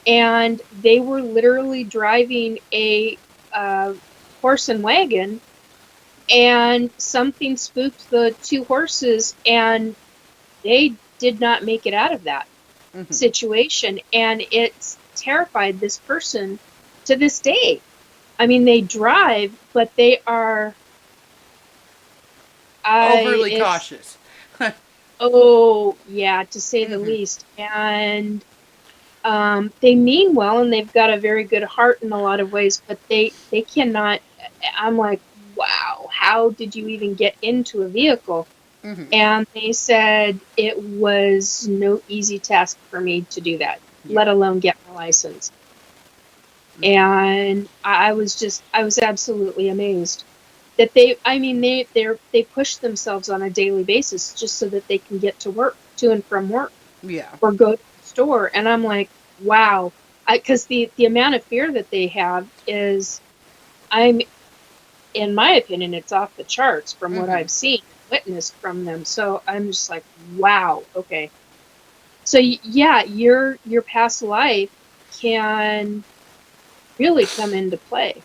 Speaker 3: And they were literally driving a horse and wagon, and something spooked the two horses, and they did not make it out of that situation. And it's terrified this person to this day. I mean, they drive, but they are
Speaker 5: overly cautious.
Speaker 3: Oh, yeah, to say the least. And they mean well, and they've got a very good heart in a lot of ways, but they cannot. I'm like, wow, how did you even get into a vehicle?
Speaker 5: Mm-hmm.
Speaker 3: And they said it was no easy task for me to do that, let alone get my license. And I was absolutely amazed that they push themselves on a daily basis just so that they can get to and from work,
Speaker 5: Yeah.
Speaker 3: or go to the store. And I'm like, wow, because the amount of fear that they have is, in my opinion, it's off the charts from what I've seen, witnessed from them. So I'm just like, wow, okay. So yeah, your past life can really come into play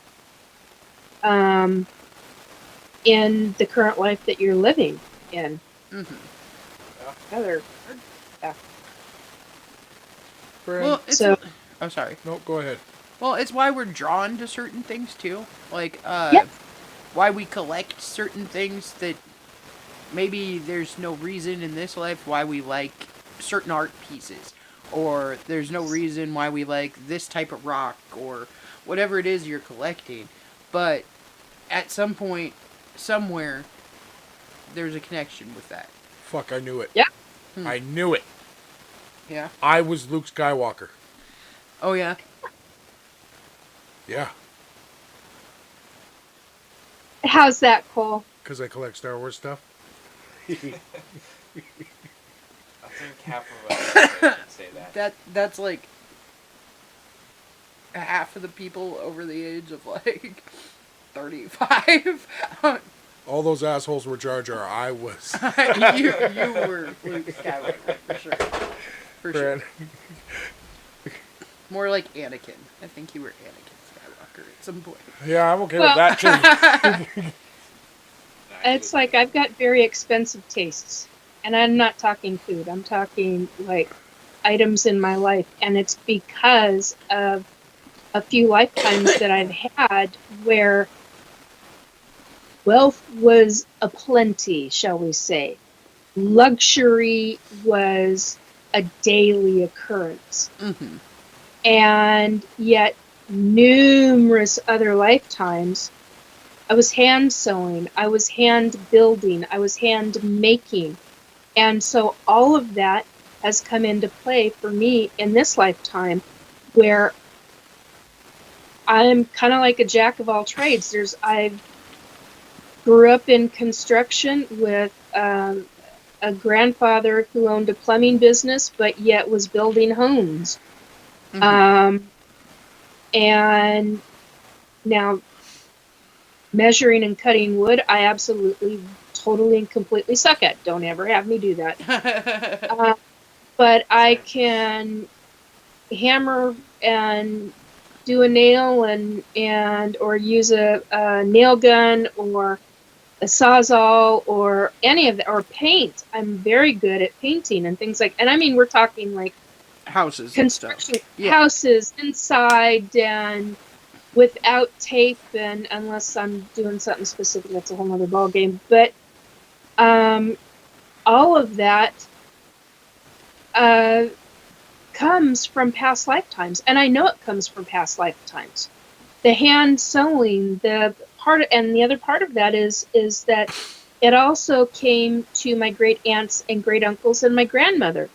Speaker 3: in the current life that you're living in. Other, yeah.
Speaker 5: Well, it's
Speaker 3: So
Speaker 5: oh, sorry.
Speaker 2: No, go ahead.
Speaker 5: Well, it's why we're drawn to certain things too. Like,
Speaker 3: Yes.
Speaker 5: why we collect certain things that maybe there's no reason in this life why we like certain art pieces, or there's no reason why we like this type of rock, or whatever it is you're collecting. But at some point, somewhere, there's a connection with that.
Speaker 2: Fuck, I knew it.
Speaker 3: Yeah.
Speaker 2: I knew it.
Speaker 5: Yeah.
Speaker 2: I was Luke Skywalker.
Speaker 5: Oh yeah.
Speaker 2: Yeah,
Speaker 3: how's that, Cole?
Speaker 2: because I collect Star Wars stuff.
Speaker 4: I think half of us can say that.
Speaker 5: That's like half of the people over the age of like 35.
Speaker 2: All those assholes were Jar Jar. I was.
Speaker 5: you were Luke Skywalker for sure. For sure. More like Anakin. I think you were Anakin Skywalker at some point.
Speaker 2: Yeah, I'm okay with that too.
Speaker 3: It's like I've got very expensive tastes, and I'm not talking food. I'm talking like items in my life, and it's because of a few lifetimes that I've had where wealth was aplenty, shall we say. Luxury was a daily occurrence.
Speaker 5: Mm-hmm.
Speaker 3: And yet, numerous other lifetimes, I was hand sewing, I was hand building, I was hand making. And so all of that has come into play for me in this lifetime, where I'm kind of like a jack of all trades. I grew up in construction with a grandfather who owned a plumbing business, but yet was building homes. And now measuring and cutting wood, I absolutely, totally, and completely suck at. Don't ever have me do that. But I can hammer and do a nail and or use a nail gun or a sawzall or any of that, or paint. I'm very good at painting and things like, and I mean, we're talking like
Speaker 5: Houses
Speaker 3: construction,
Speaker 5: and stuff. Yeah.
Speaker 3: houses inside and without tape, and unless I'm doing something specific, that's a whole other ball game. But all of that comes from past lifetimes, and I know it comes from past lifetimes. The hand sewing, the other part of that is that it also came to my great aunts and great uncles and my grandmother,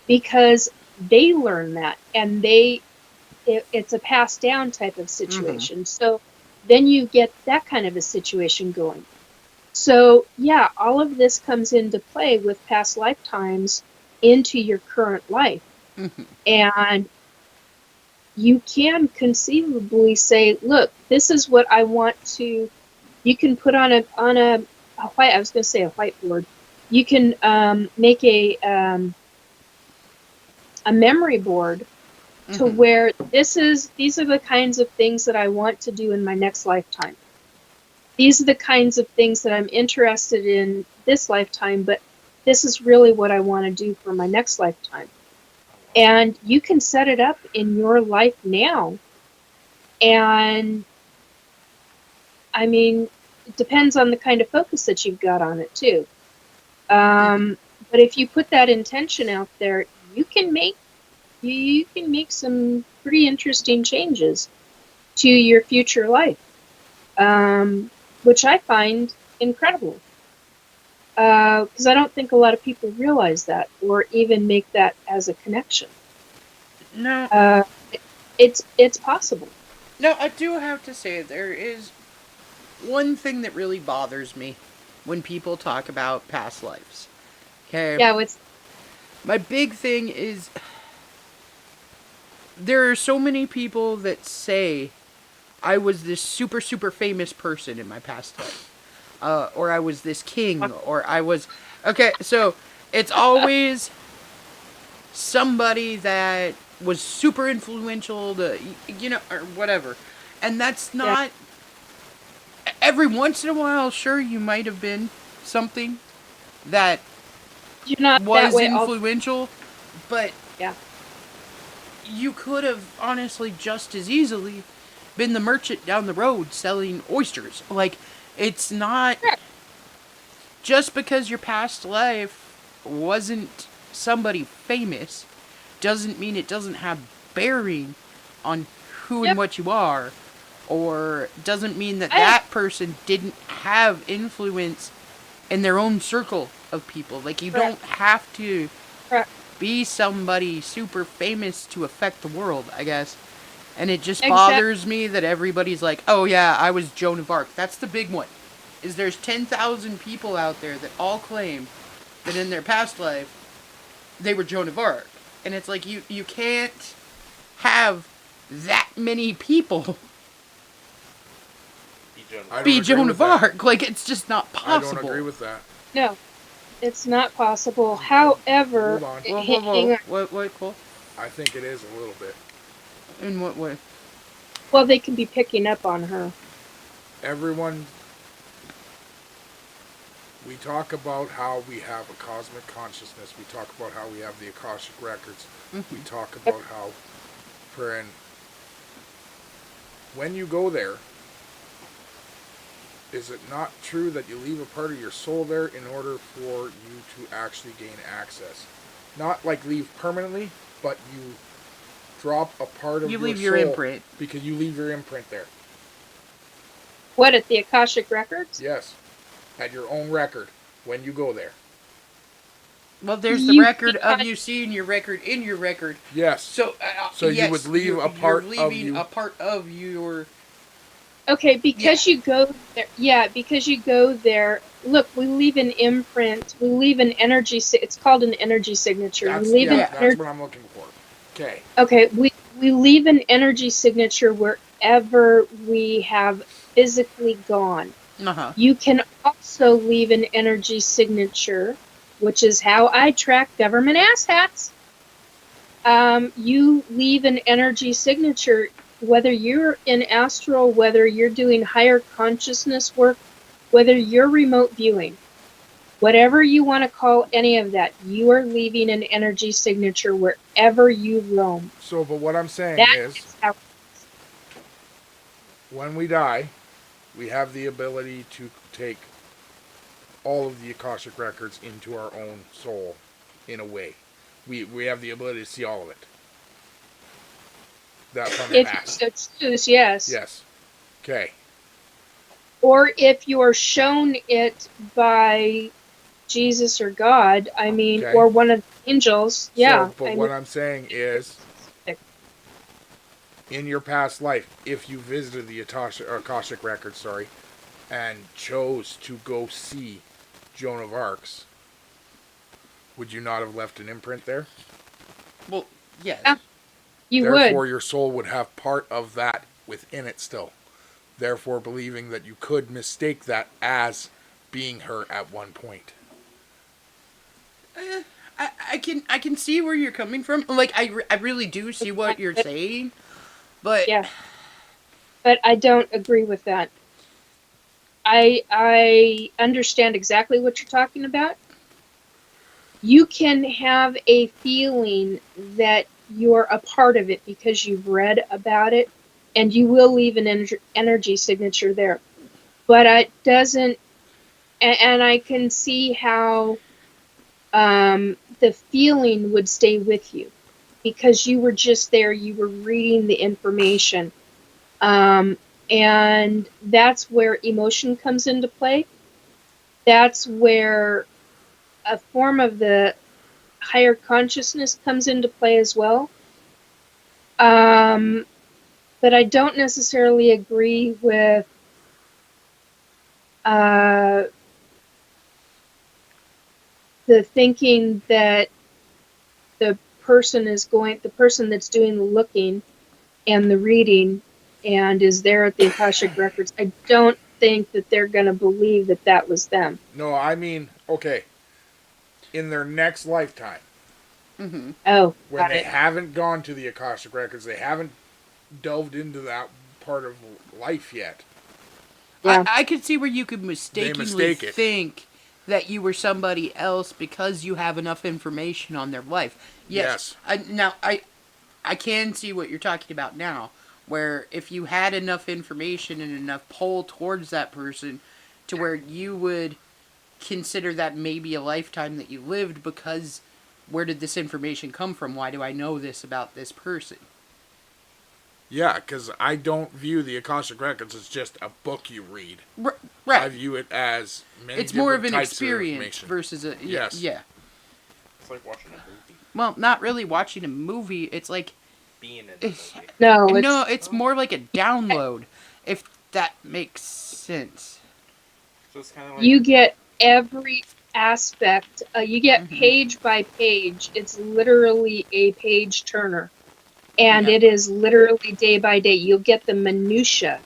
Speaker 3: because they learned that, and it's a passed down type of situation. So then you get that kind of a situation going. So yeah, all of this comes into play with past lifetimes into your current life. And you can conceivably say, look, this is what I want to, you can put on a white, I was going to say a whiteboard. You can make a memory board to where these are the kinds of things that I want to do in my next lifetime. These are the kinds of things that I'm interested in this lifetime, but this is really what I want to do for my next lifetime. And you can set it up in your life now. And I mean, it depends on the kind of focus that you've got on it too. But if you put that intention out there, you can make some pretty interesting changes to your future life. which I find incredible. Because I don't think a lot of people realize that or even make that as a connection.
Speaker 5: No,
Speaker 3: It's possible.
Speaker 5: no, I do have to say there is one thing that really bothers me when people talk about past lives. Okay,
Speaker 3: Yeah, it's
Speaker 5: my big thing is there are so many people that say I was this super super famous person in my past life, or I was this king, or I was okay. So it's always somebody that was super influential to or whatever, and that's
Speaker 3: yeah.
Speaker 5: not. Every once in a while, sure, you might have been something that
Speaker 3: You're not that
Speaker 5: was
Speaker 3: way all.
Speaker 5: influential, but
Speaker 3: Yeah.
Speaker 5: you could have honestly just as easily been the merchant down the road selling oysters. Like, it's not
Speaker 3: Sure.
Speaker 5: just because your past life wasn't somebody famous doesn't mean it doesn't have bearing on who and
Speaker 3: Yep.
Speaker 5: what you are, or doesn't mean that
Speaker 3: I
Speaker 5: that person didn't have influence in their own circle of people. Like, you
Speaker 3: correct.
Speaker 5: don't have to
Speaker 3: Correct.
Speaker 5: be somebody super famous to affect the world, I guess. And it just
Speaker 3: Exactly.
Speaker 5: bothers me that everybody's like, oh yeah, I was Joan of Arc. That's the big one. Is there's 10,000 people out there that all claim that in their past life they were Joan of Arc. And it's like you can't have that many people
Speaker 4: Be Joan
Speaker 2: I don't
Speaker 5: be
Speaker 2: agree
Speaker 5: Joan
Speaker 2: with
Speaker 5: of
Speaker 2: that.
Speaker 5: Arc. Like, it's just not
Speaker 2: I
Speaker 5: possible.
Speaker 2: don't agree with that.
Speaker 3: No, it's not possible. However,
Speaker 2: Hold on.
Speaker 5: Whoa,
Speaker 3: hang
Speaker 5: whoa, whoa.
Speaker 3: on.
Speaker 5: What, Cole?
Speaker 2: I think it is a little bit.
Speaker 5: In what way?
Speaker 3: Well, they can be picking up on her.
Speaker 2: Everyone, we talk about how we have a cosmic consciousness. We talk about how we have the Akashic records. We talk about how, when you go there, is it not true that you leave a part of your soul there in order for you to actually gain access? Not like leave permanently, but you drop a part of
Speaker 5: You
Speaker 2: your
Speaker 5: leave
Speaker 2: soul
Speaker 5: your imprint.
Speaker 2: because you leave your imprint there.
Speaker 3: What, at the Akashic Records?
Speaker 2: Yes, at your own record when you go there.
Speaker 5: Well, there's the
Speaker 3: You
Speaker 5: record of
Speaker 3: can't-
Speaker 5: you seeing your record in your record.
Speaker 2: Yes.
Speaker 5: So,
Speaker 2: So you
Speaker 5: yes,
Speaker 2: would leave
Speaker 5: you're
Speaker 2: a part of
Speaker 5: leaving
Speaker 2: you.
Speaker 5: a part of your.
Speaker 3: Okay, because you go there. Yeah, because you go there. Look, we leave an imprint. We leave an energy. It's called an energy signature.
Speaker 2: That's,
Speaker 3: We leave an
Speaker 2: that's what I'm looking for. Okay.
Speaker 3: Okay, we leave an energy signature wherever we have physically gone.
Speaker 5: Uh-huh.
Speaker 3: You can also leave an energy signature, which is how I track government asshats. You leave an energy signature, whether you're in astral, whether you're doing higher consciousness work, whether you're remote viewing, whatever you want to call any of that, you are leaving an energy signature wherever you roam.
Speaker 2: So, but what I'm saying
Speaker 3: That
Speaker 2: is,
Speaker 3: is how.
Speaker 2: when we die, we have the ability to take all of the Akashic records into our own soul, in a way. We have the ability to see all of it. That from the
Speaker 3: If you
Speaker 2: past.
Speaker 3: so choose, yes.
Speaker 2: Yes. Okay.
Speaker 3: Or if you're shown it by Jesus or God, I mean,
Speaker 2: Okay.
Speaker 3: or one of the angels, yeah.
Speaker 2: So, but what I'm saying is, in your past life, if you visited the Akashic records, and chose to go see Joan of Arc's, would you not have left an imprint there?
Speaker 5: Well, yes.
Speaker 3: Yeah. You
Speaker 2: Therefore,
Speaker 3: would.
Speaker 2: your soul would have part of that within it still. Therefore, believing that you could mistake that as being her at one point.
Speaker 5: I can see where you're coming from. Like, I really do see what you're saying, but
Speaker 3: Yeah. But I don't agree with that. I understand exactly what you're talking about. You can have a feeling that you're a part of it because you've read about it, and you will leave an energy signature there. But it doesn't, and I can see how the feeling would stay with you because you were just there, you were reading the information. And that's where emotion comes into play. That's where a form of the higher consciousness comes into play as well. But I don't necessarily agree with the thinking that the person that's doing the looking and the reading and is there at the Akashic Records. I don't think that they're going to believe that that was them.
Speaker 2: No, I mean, okay, in their next lifetime,
Speaker 3: Oh,
Speaker 2: when
Speaker 3: got
Speaker 2: they
Speaker 3: it.
Speaker 2: haven't gone to the Akashic Records, they haven't delved into that part of life yet.
Speaker 3: Yeah.
Speaker 5: I could see where you could mistakenly
Speaker 2: mistake it.
Speaker 5: think that you were somebody else because you have enough information on their life. Yes. I can see what you're talking about now, where if you had enough information and enough pull towards that person to where you would consider that maybe a lifetime that you lived, because where did this information come from? Why do I know this about this person?
Speaker 2: Yeah, because I don't view the Akashic Records as just a book you read. I
Speaker 5: Right.
Speaker 2: view it as many
Speaker 5: It's more of
Speaker 2: different
Speaker 5: an
Speaker 2: types
Speaker 5: experience
Speaker 2: information.
Speaker 5: versus a...
Speaker 2: Yes.
Speaker 5: Yeah.
Speaker 4: It's like watching a movie.
Speaker 5: Well, not really watching a movie. It's like...
Speaker 4: Being in the movie.
Speaker 3: No,
Speaker 5: it's more like a download, if that makes sense.
Speaker 4: So it's kind of like
Speaker 3: you get every aspect. You get page by page. It's literally a page turner. And
Speaker 5: Yeah.
Speaker 3: it is literally day by day. You'll get the minutia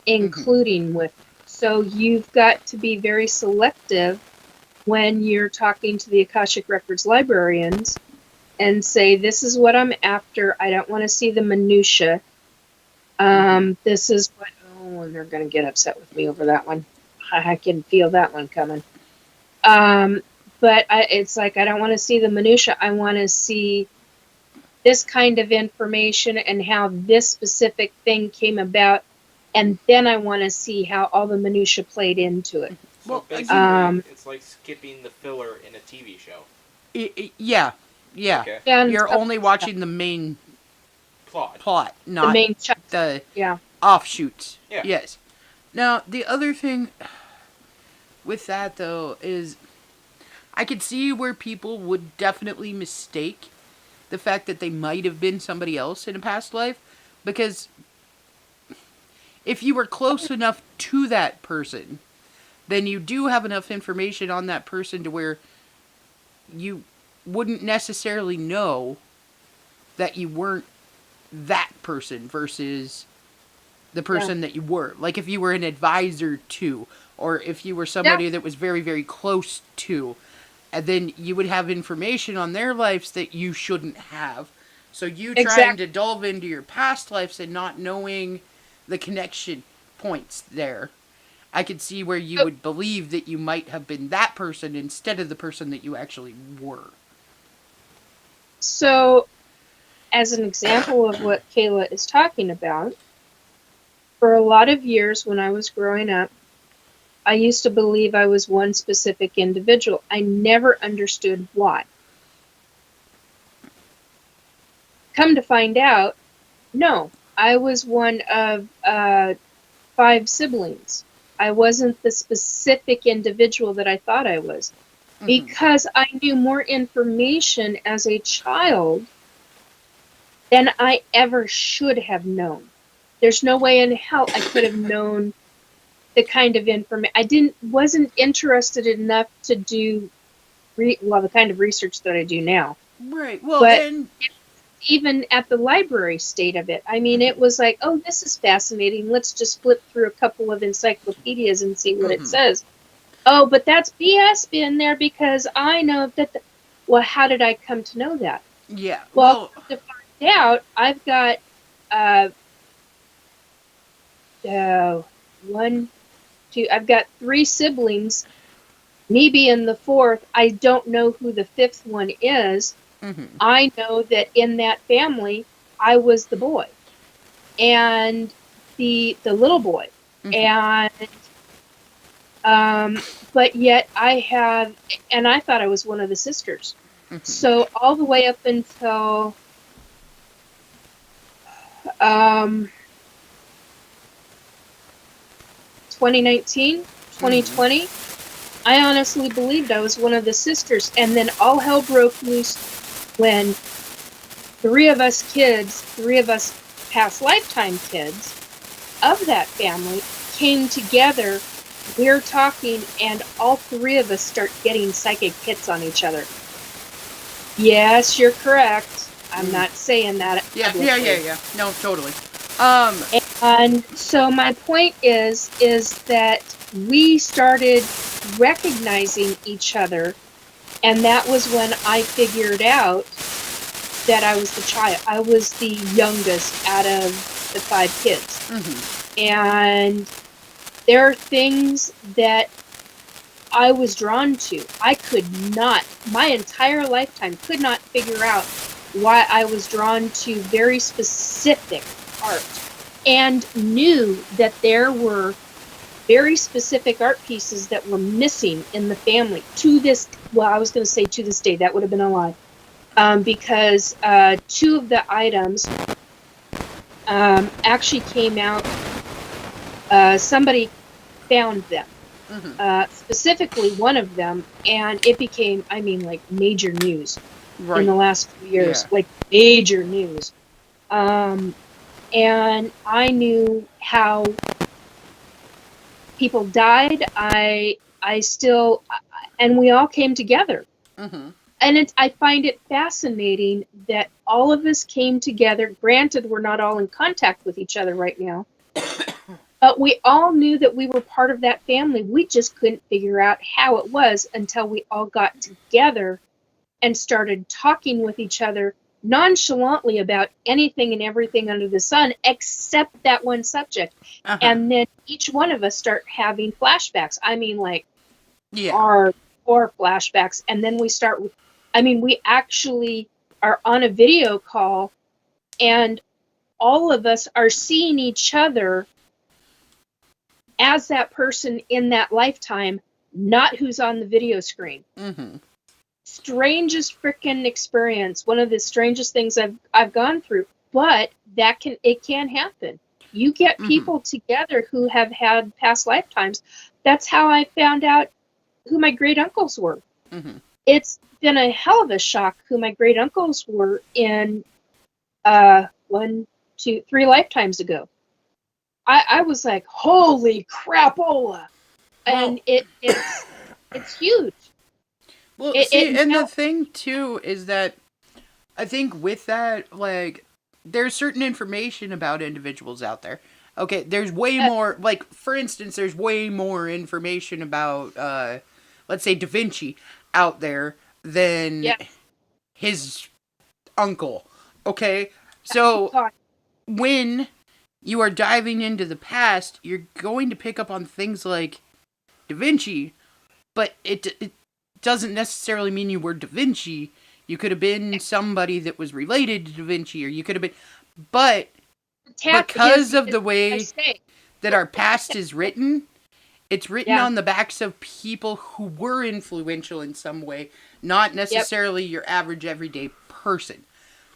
Speaker 3: including with it. So you've got to be very selective when you're talking to the Akashic Records librarians and say, this is what I'm after. I don't want to see the minutia. This is what... Oh, they're going to get upset with me over that one. I can feel that one coming. But it's like, I don't want to see the minutia. I want to see this kind of information and how this specific thing came about, and then I want to see how all the minutia played into it.
Speaker 4: So
Speaker 5: Well,
Speaker 4: basically, it's like skipping the filler in a TV show.
Speaker 5: Yeah.
Speaker 4: Okay.
Speaker 3: Yeah, and
Speaker 5: You're
Speaker 3: stuff
Speaker 5: only
Speaker 3: like
Speaker 5: watching the main
Speaker 4: Plot.
Speaker 5: plot,
Speaker 3: that.
Speaker 5: not
Speaker 3: The main chunk.
Speaker 5: the
Speaker 3: Yeah.
Speaker 5: offshoots.
Speaker 4: Yeah.
Speaker 5: Yes. Now, the other thing with that, though, is I could see where people would definitely mistake the fact that they might have been somebody else in a past life, because if you were close enough to that person, then you do have enough information on that person to where you wouldn't necessarily know that you weren't that person versus the person that you were. Like if you were an advisor to, or if you were somebody that was very, very close to, and then you would have information on their lives that you shouldn't have. So you trying to delve into your past lives and not knowing the connection points there, I could see where you would believe that you might have been that person instead of the person that you actually were.
Speaker 3: So, as an example of what Kayla is talking about, for a lot of years when I was growing up, I used to believe I was one specific individual. I never understood why. Come to find out, no, I was one of 5 siblings. I wasn't the specific individual that I thought I was, because I knew more information as a child than I ever should have known. There's no way in hell I could have known the kind of information. I wasn't interested enough to do the kind of research that I do now.
Speaker 5: Right. Well,
Speaker 3: But
Speaker 5: and
Speaker 3: even at the library state of it, I mean, it was like, oh, this is fascinating. Let's just flip through a couple of encyclopedias and see what it says. Oh, but that's BS in there because I know that. Well, how did I come to know that?
Speaker 5: yeah.
Speaker 3: Well, to find out, I've got I've got 3 siblings, me being the 4th. I don't know who the 5th one is. I know that in that family, I was the boy and the little boy. And but yet I thought I was one of the sisters. So all the way up until 2019, 2020, I honestly believed I was one of the sisters. And then all hell broke loose when three of us past lifetime kids of that family came together. We're talking, and all three of us start getting psychic hits on each other. Yes, you're correct. I'm not saying that publicly.
Speaker 5: Yeah. No, totally.
Speaker 3: And so my point is that we started recognizing each other, and that was when I figured out that I was the child. I was the youngest out of the 5 kids. And there are things that I was drawn to. I could not, my entire lifetime, could not figure out why I was drawn to very specific art, and knew that there were very specific art pieces that were missing in the family to this, well, I was going to say to this day, that would have been a lie, because 2 of the items actually came out, somebody found them. Specifically one of them, and it became, I mean, like major news in the last few years, like major news. And I knew how people died. I still, and we all came together. And I find it fascinating that all of us came together. Granted, we're not all in contact with each other right now. But we all knew that we were part of that family. We just couldn't figure out how it was until we all got together and started talking with each other nonchalantly about anything and everything under the sun, except that one subject. And then each one of us start having flashbacks. I mean, like, hardcore flashbacks. And then we start, we actually are on a video call, and all of us are seeing each other as that person in that lifetime, not who's on the video screen. Strangest freaking experience. One of the strangest things I've gone through, but it can happen. You get people together who have had past lifetimes. That's how I found out who my great uncles were. It's been a hell of a shock who my great uncles were in 1, 2, 3 lifetimes ago. I was like, holy crapola. And it's huge.
Speaker 5: Well, the thing too is that I think with that, like, there's certain information about individuals out there. Okay, there's way more, like, for instance, there's way more information about, let's say, Da Vinci out there than his uncle. Okay? So, when you are diving into the past, you're going to pick up on things like Da Vinci, but it doesn't necessarily mean you were Da Vinci. You could have been somebody that was related to Da Vinci, or you could have been, but because of the way that our past is written, it's written on the backs of people who were influential in some way, not necessarily your average everyday person.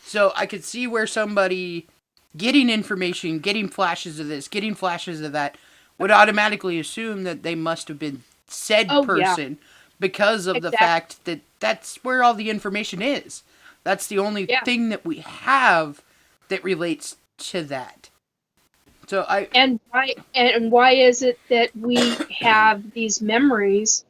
Speaker 5: So I could see where somebody getting information, getting flashes of this, getting flashes of that, would automatically assume that they must have been said person because of the fact that that's where all the information is. That's the only thing that we have that relates to that. So why is it that we have these memories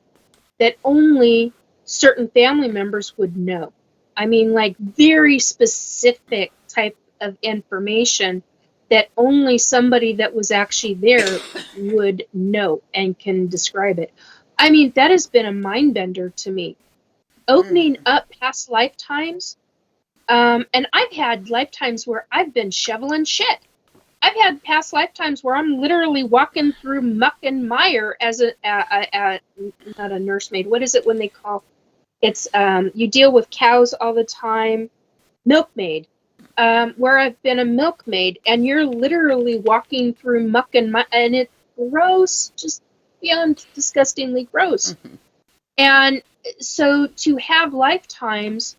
Speaker 5: that only certain family members would know? I mean, like, very specific type of information that only somebody that was actually there would know and can describe it. I mean, that has been a mind bender to me. Opening up past lifetimes, and I've had lifetimes where I've been shoveling shit. I've had past lifetimes where I'm literally walking through muck and mire as not a nursemaid. What is it when they call? It's you deal with cows all the time. Milkmaid. Where I've been a milkmaid, and you're literally walking through muck and mire, and it's gross, just beyond disgustingly gross. And so to have lifetimes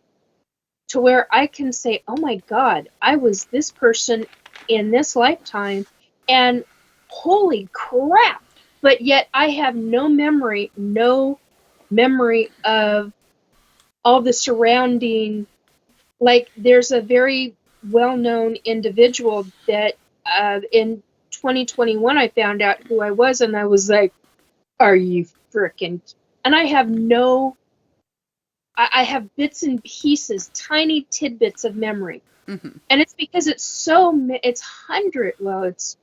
Speaker 5: to where I can say, oh my God, I was this person in this lifetime, and holy crap,
Speaker 3: but yet I have no memory of all the surrounding. Like, there's a very well-known individual that in 2021 I found out who I was, and I was like, are you frickin'? And I have I have bits and pieces, tiny tidbits of memory.
Speaker 5: Mm-hmm.
Speaker 3: And it's because it's it's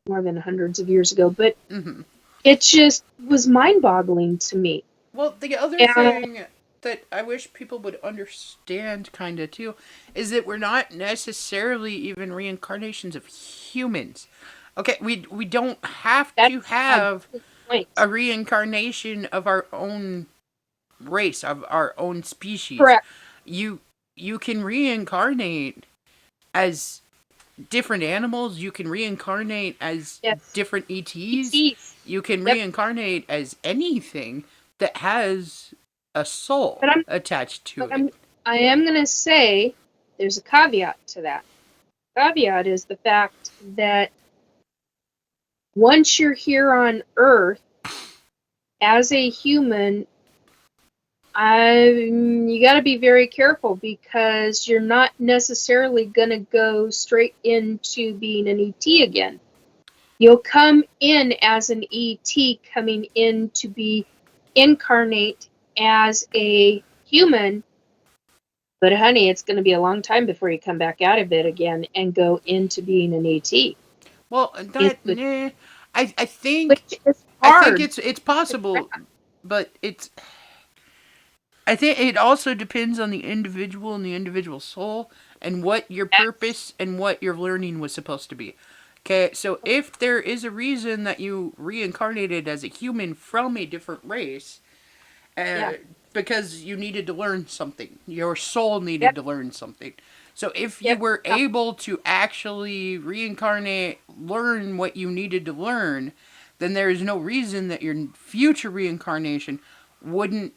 Speaker 3: more than hundreds of years ago, but
Speaker 5: Mm-hmm.
Speaker 3: it just was mind-boggling to me.
Speaker 5: Well, the other
Speaker 3: And
Speaker 5: thing that I wish people would understand, kind of too, is that we're not necessarily even reincarnations of humans. Okay, we don't have to
Speaker 3: that's
Speaker 5: have
Speaker 3: a good point.
Speaker 5: a reincarnation of our own race, of our own species.
Speaker 3: Correct.
Speaker 5: You can reincarnate as different animals. You can reincarnate as
Speaker 3: Yes.
Speaker 5: different ETs.
Speaker 3: ETs.
Speaker 5: You can
Speaker 3: Yep.
Speaker 5: reincarnate as anything that has a soul
Speaker 3: But
Speaker 5: attached to it.
Speaker 3: I am going to say there's a caveat to that. Caveat is the fact that once you're here on Earth as a human, you got to be very careful, because you're not necessarily going to go straight into being an ET again. You'll come in as an ET, coming in to be incarnate as a human. But honey, it's going to be a long time before you come back out of it again and go into being an ET.
Speaker 5: Well, I think
Speaker 3: Which is hard.
Speaker 5: it's possible, but I think it also depends on the individual and the individual soul and what your purpose and what your learning was supposed to be. Okay, so if there is a reason that you reincarnated as a human from a different race, because you needed to learn something, your soul needed to learn something. So if you were able to actually reincarnate, learn what you needed to learn, then there is no reason that your future reincarnation wouldn't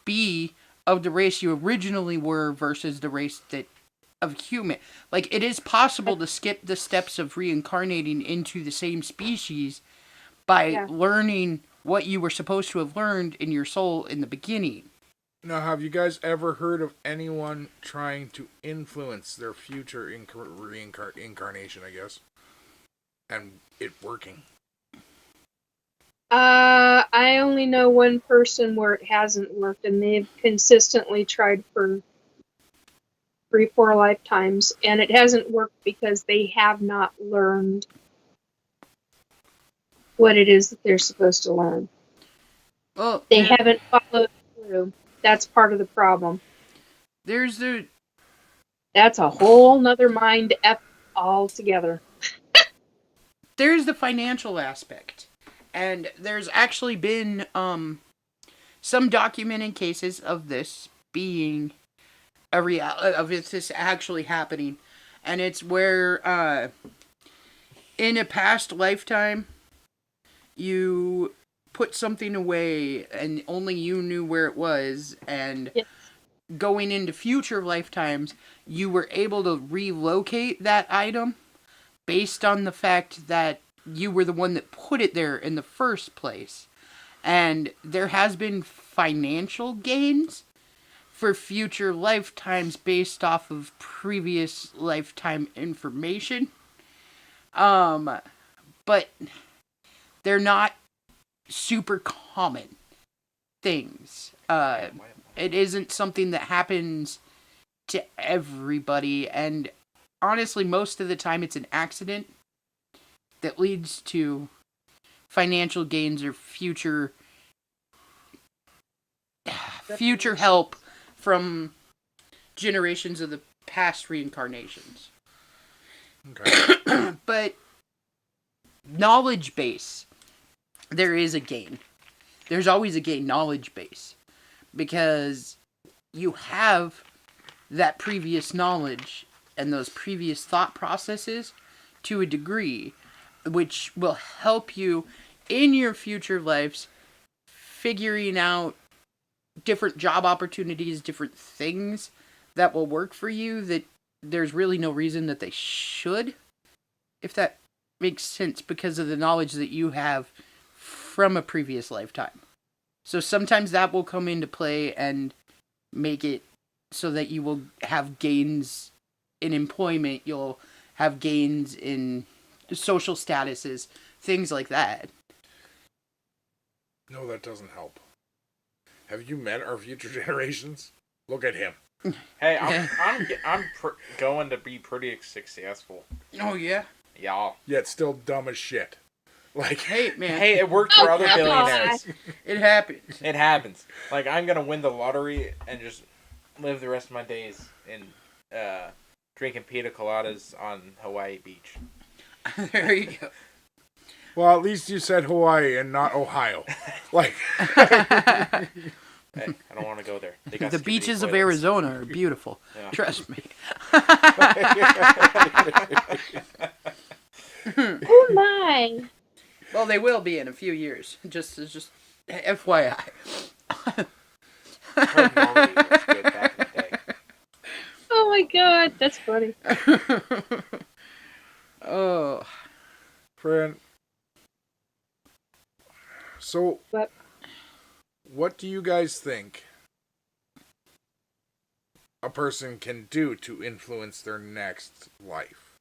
Speaker 5: be of the race you originally were versus the race that of human. Like, it is possible to skip the steps of reincarnating into the same species by learning what you were supposed to have learned in your soul in the beginning.
Speaker 2: Now, have you guys ever heard of anyone trying to influence their future incarnation, I guess, and it working?
Speaker 3: I only know one person where it hasn't worked, and they've consistently tried for 3-4 lifetimes, and it hasn't worked because they have not learned what it is that they're supposed to learn.
Speaker 5: Well,
Speaker 3: they haven't followed through. That's part of the problem. That's a whole nother mind F altogether.
Speaker 5: There's the financial aspect. And there's actually been some documented cases of this being a reality, of this actually happening. And it's where in a past lifetime you put something away and only you knew where it was, and going into future lifetimes you were able to relocate that item based on the fact that you were the one that put it there in the first place. And there has been financial gains for future lifetimes based off of previous lifetime information. But they're not super common things. It isn't something that happens to everybody, and honestly, most of the time it's an accident that leads to financial gains or future help from generations of the past reincarnations.
Speaker 2: Okay.
Speaker 5: But knowledge base, there is a gain. There's always a gain knowledge base, because you have that previous knowledge and those previous thought processes to a degree, which will help you in your future lives figuring out different job opportunities, different things that will work for you that there's really no reason that they should, if that makes sense, because of the knowledge that you have from a previous lifetime. So sometimes that will come into play and make it so that you will have gains in employment, you'll have gains in social statuses, things like that.
Speaker 2: No, that doesn't help. Have you met our future generations? Look at him.
Speaker 4: Hey, I'm going to be pretty successful.
Speaker 5: Oh, yeah?
Speaker 4: Y'all.
Speaker 2: Yet still dumb as shit. Like,
Speaker 5: Hey, man.
Speaker 4: Hey, it worked for other billionaires.
Speaker 5: It happens.
Speaker 4: It happens. Like, I'm going to win the lottery and just live the rest of my days in drinking pina coladas on Hawaii Beach.
Speaker 5: There you go.
Speaker 2: well, at least you said Hawaii and not Ohio. Like,
Speaker 4: Hey, I don't want to go there. They got
Speaker 5: The
Speaker 4: skibidi
Speaker 5: beaches of
Speaker 4: toilets.
Speaker 5: Arizona are beautiful.
Speaker 4: Yeah.
Speaker 5: Trust me.
Speaker 3: Oh my!
Speaker 5: Well, they will be in a few years. Just FYI.
Speaker 4: I heard Normandy was good back in the day.
Speaker 3: Oh my god, that's funny.
Speaker 5: Oh.
Speaker 2: friend. So,
Speaker 3: What?
Speaker 2: do you guys think a person can do to influence their next life?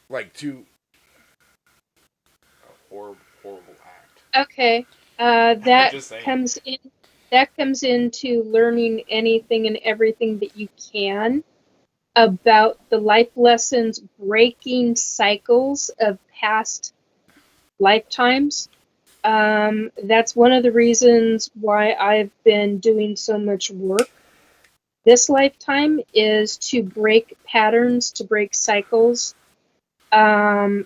Speaker 2: Like, to...
Speaker 4: A horrible act.
Speaker 3: Okay, that
Speaker 4: Just saying.
Speaker 3: comes into learning anything and everything that you can about the life lessons, breaking cycles of past lifetimes. That's one of the reasons why I've been doing so much work this lifetime, is to break patterns, to break cycles. And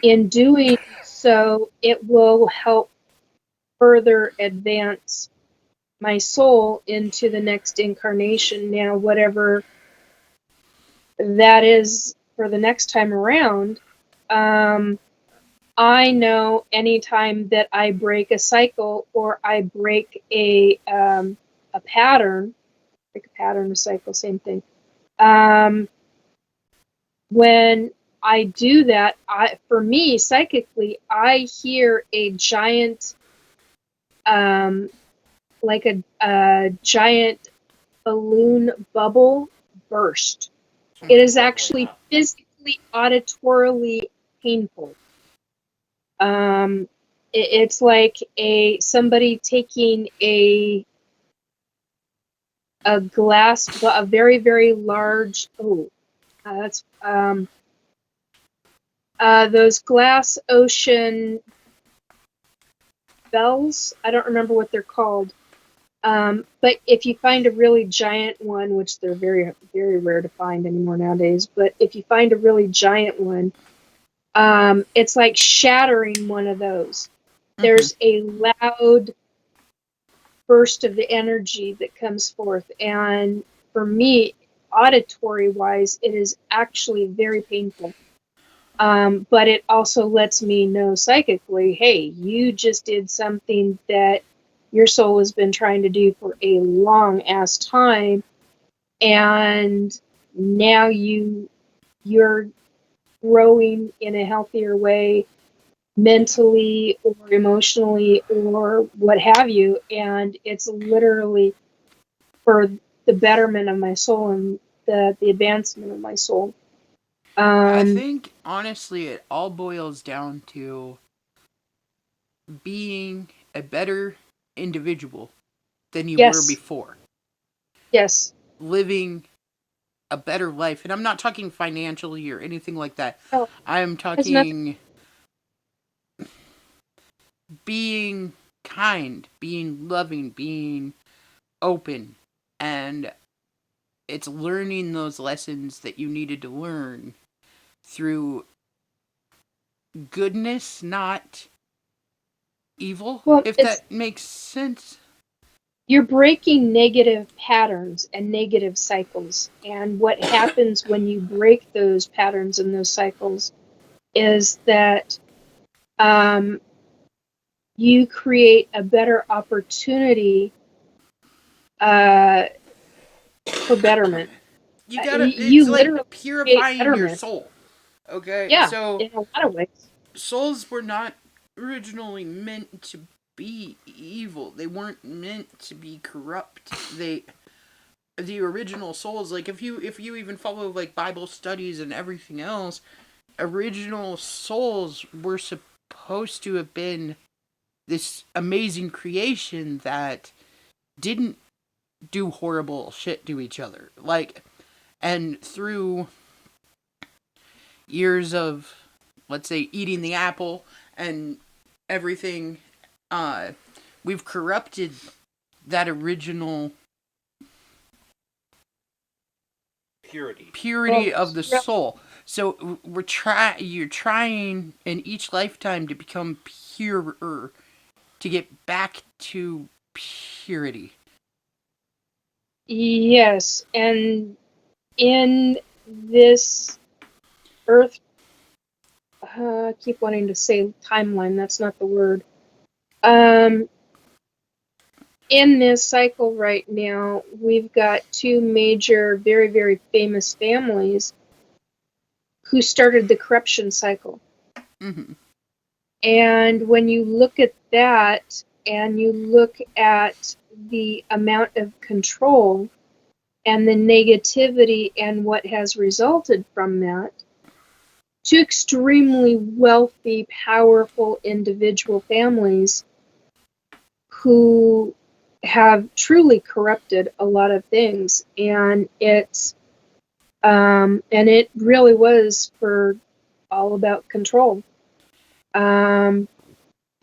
Speaker 3: in doing so, it will help further advance my soul into the next incarnation. Now, whatever that is for the next time around, I know anytime that I break a cycle or I break a pattern, a cycle, same thing. When I do that, for me, psychically, I hear a giant, like a giant balloon bubble burst. It is actually physically, auditorily painful. It's like somebody taking a glass, a very, very large. That's those glass ocean bells. I don't remember what they're called. But if you find a really giant one, which they're very, very rare to find anymore nowadays, but if you find a really giant one, it's like shattering one of those. There's a loud burst of the energy that comes forth. And for me, auditory wise, it is actually very painful. But it also lets me know psychically, hey, you just did something that your soul has been trying to do for a long ass time, and now you're growing in a healthier way, mentally or emotionally or what have you, and it's literally for the betterment of my soul and the advancement of my soul.
Speaker 5: I think, honestly, it all boils down to being a better individual than you
Speaker 3: Yes.
Speaker 5: were before.
Speaker 3: Yes.
Speaker 5: Living a better life. And I'm not talking financially or anything like that.
Speaker 3: Oh,
Speaker 5: I'm talking being kind, being loving, being open. And it's learning those lessons that you needed to learn through goodness, not evil,
Speaker 3: Well,
Speaker 5: if
Speaker 3: it's-
Speaker 5: that makes sense.
Speaker 3: You're breaking negative patterns and negative cycles. And what happens when you break those patterns and those cycles is that you create a better opportunity for betterment.
Speaker 5: You gotta,
Speaker 3: you
Speaker 5: it's like
Speaker 3: literally
Speaker 5: purifying your
Speaker 3: betterment.
Speaker 5: soul. Okay?
Speaker 3: Yeah,
Speaker 5: So,
Speaker 3: in a lot of ways.
Speaker 5: souls were not originally meant to be evil. They weren't meant to be corrupt. The original souls, like if you even follow like Bible studies and everything else, original souls were supposed to have been this amazing creation that didn't do horrible shit to each other. Like, and through years of, let's say, eating the apple and everything, we've corrupted that original purity of the soul. So you're trying in each lifetime to become purer, to get back to purity.
Speaker 3: Yes, and in this Earth, I keep wanting to say timeline. That's not the word. In this cycle right now, we've got two major, very, very famous families who started the corruption cycle.
Speaker 5: Mm-hmm.
Speaker 3: And when you look at that, and you look at the amount of control and the negativity and what has resulted from that, two extremely wealthy, powerful individual families who have truly corrupted a lot of things, and it really was for all about control.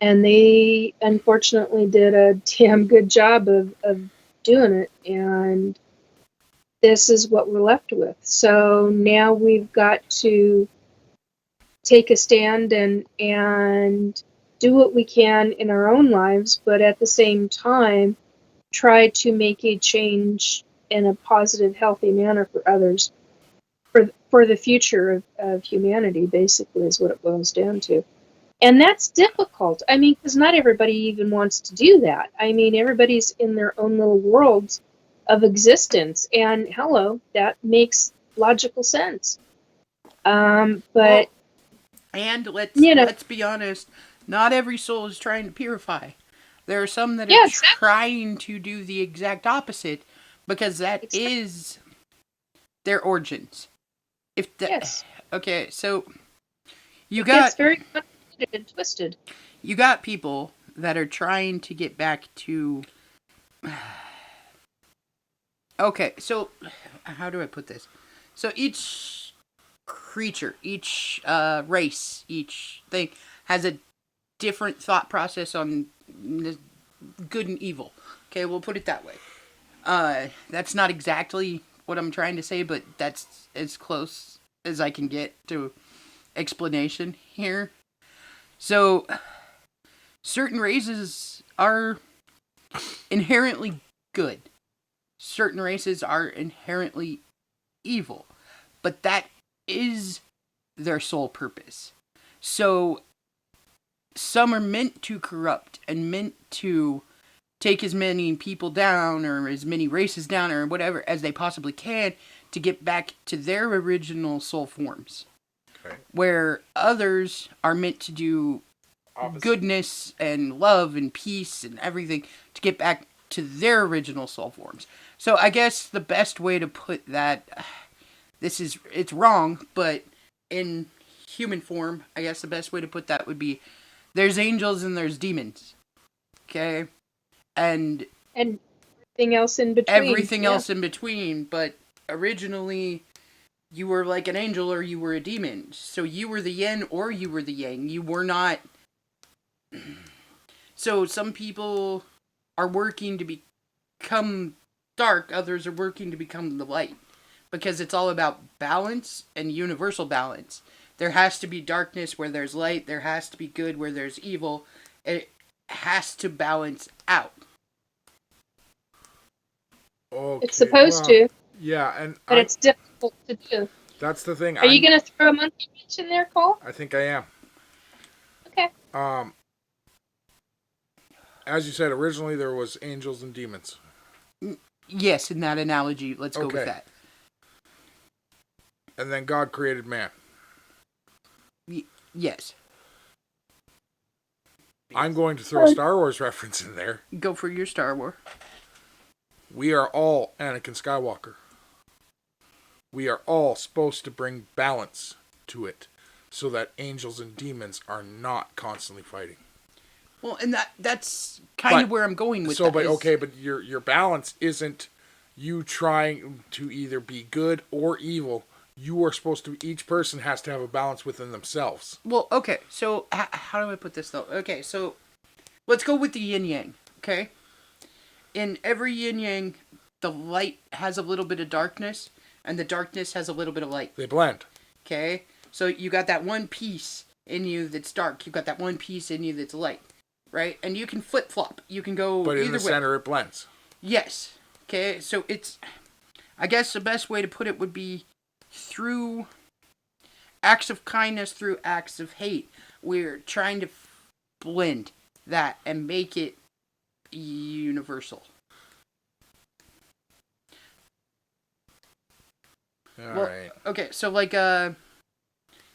Speaker 3: And they unfortunately did a damn good job of doing it, and this is what we're left with. So now we've got to take a stand and do what we can in our own lives, but at the same time try to make a change in a positive, healthy manner for others, for the future of humanity, basically, is what it boils down to. And that's difficult. I mean, because not everybody even wants to do that. I mean, everybody's in their own little worlds of existence, and hello, that makes logical sense. But
Speaker 5: and let's be honest, not every soul is trying to purify. There are some that are trying to do the exact opposite, because that is their origins. Okay, so
Speaker 3: it's very complicated and twisted.
Speaker 5: You got people that are trying to get back to. Okay, so how do I put this? So each creature, each race, each thing has a different thought process on good and evil. Okay, we'll put it that way. That's not exactly what I'm trying to say, but that's as close as I can get to explanation here. So, certain races are inherently good. Certain races are inherently evil. But that is their sole purpose. So, some are meant to corrupt and meant to take as many people down or as many races down or whatever as they possibly can to get back to their original soul forms. Okay. Where others are meant to do goodness and love and peace and everything to get back to their original soul forms. So I guess the best way to put that, it's wrong, but in human form, I guess the best way to put that would be there's angels and there's demons. Okay? And
Speaker 3: everything else in between.
Speaker 5: Everything else in between, but originally you were like an angel or you were a demon. So you were the yin or you were the yang. You were not. So some people are working to become dark, others are working to become the light. Because it's all about balance and universal balance. There has to be darkness where there's light. There has to be good where there's evil. It has to balance out.
Speaker 2: Okay,
Speaker 3: it's supposed to.
Speaker 2: Yeah,
Speaker 3: but it's difficult to do.
Speaker 2: That's the thing.
Speaker 3: Are you going to throw a monkey wrench in there, Cole?
Speaker 2: I think I am.
Speaker 3: Okay.
Speaker 2: As you said, originally there was angels and demons.
Speaker 5: Yes, in that analogy, let's go with that.
Speaker 2: And then God created man.
Speaker 5: Yes.
Speaker 2: I'm going to throw a Star Wars reference in there.
Speaker 5: Go for your Star Wars.
Speaker 2: We are all Anakin Skywalker. We are all supposed to bring balance to it so that angels and demons are not constantly fighting.
Speaker 5: Well, and that's kind of where I'm going with that.
Speaker 2: But your balance isn't you trying to either be good or evil. You are supposed to, each person has to have a balance within themselves.
Speaker 5: Well, okay, so how do I put this, though? Okay, so let's go with the yin-yang, okay? In every yin-yang, the light has a little bit of darkness, and the darkness has a little bit of light.
Speaker 2: They blend.
Speaker 5: Okay? So you got that one piece in you that's dark. You got that one piece in you that's light, right? And you can flip-flop. You can go
Speaker 2: But
Speaker 5: either
Speaker 2: in the center, it blends.
Speaker 5: Yes. Okay, so it's... I guess the best way to put it would be through acts of kindness, through acts of hate. We're trying to blend that and make it universal.
Speaker 2: All right.
Speaker 5: Okay, so like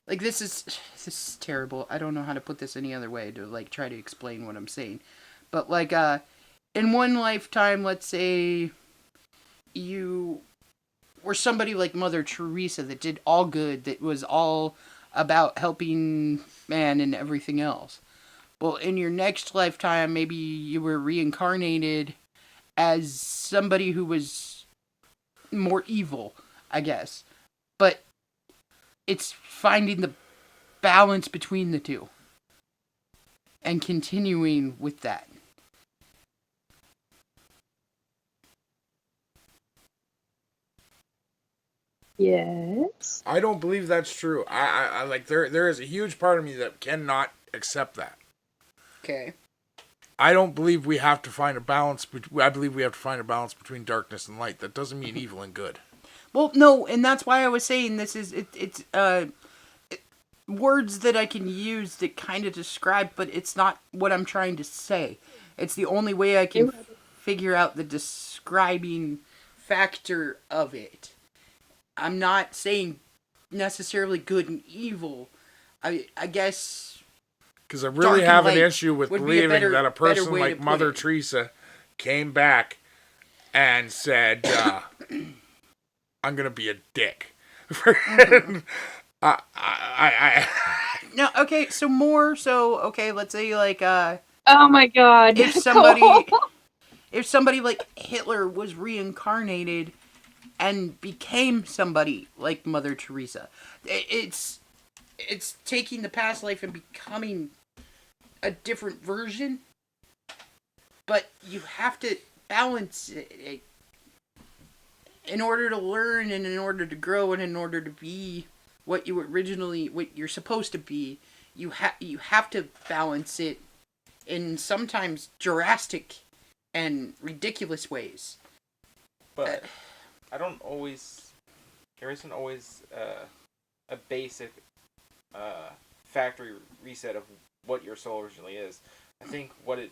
Speaker 5: this is terrible. I don't know how to put this any other way to like try to explain what I'm saying. But like in one lifetime, let's say you were somebody like Mother Teresa that did all good, that was all about helping man and everything else. Well, in your next lifetime, maybe you were reincarnated as somebody who was more evil, I guess. But it's finding the balance between the two and continuing with that.
Speaker 3: Yes.
Speaker 2: I don't believe that's true. I like there is a huge part of me that cannot accept that.
Speaker 5: Okay.
Speaker 2: I don't believe we have to find a balance. I believe we have to find a balance between darkness and light. That doesn't mean evil and good.
Speaker 5: Well, no, and that's why I was saying this is it's words that I can use that kind of describe, but it's not what I'm trying to say. It's the only way I can figure out the describing factor of it. I'm not saying necessarily good and evil. I guess...
Speaker 2: Because I really have an issue with believing
Speaker 5: better,
Speaker 2: that a person like Mother Teresa came back and said, I'm going to be a dick.
Speaker 3: No,
Speaker 5: okay, so more, okay, let's say like,
Speaker 3: oh my god.
Speaker 5: if somebody like Hitler was reincarnated and became somebody like Mother Teresa, it's taking the past life and becoming a different version, but you have to balance it in order to learn and in order to grow and in order to be what you're supposed to be. You have to balance it in sometimes drastic and ridiculous ways.
Speaker 4: But there isn't always a basic factory reset of what your soul originally is. I think what it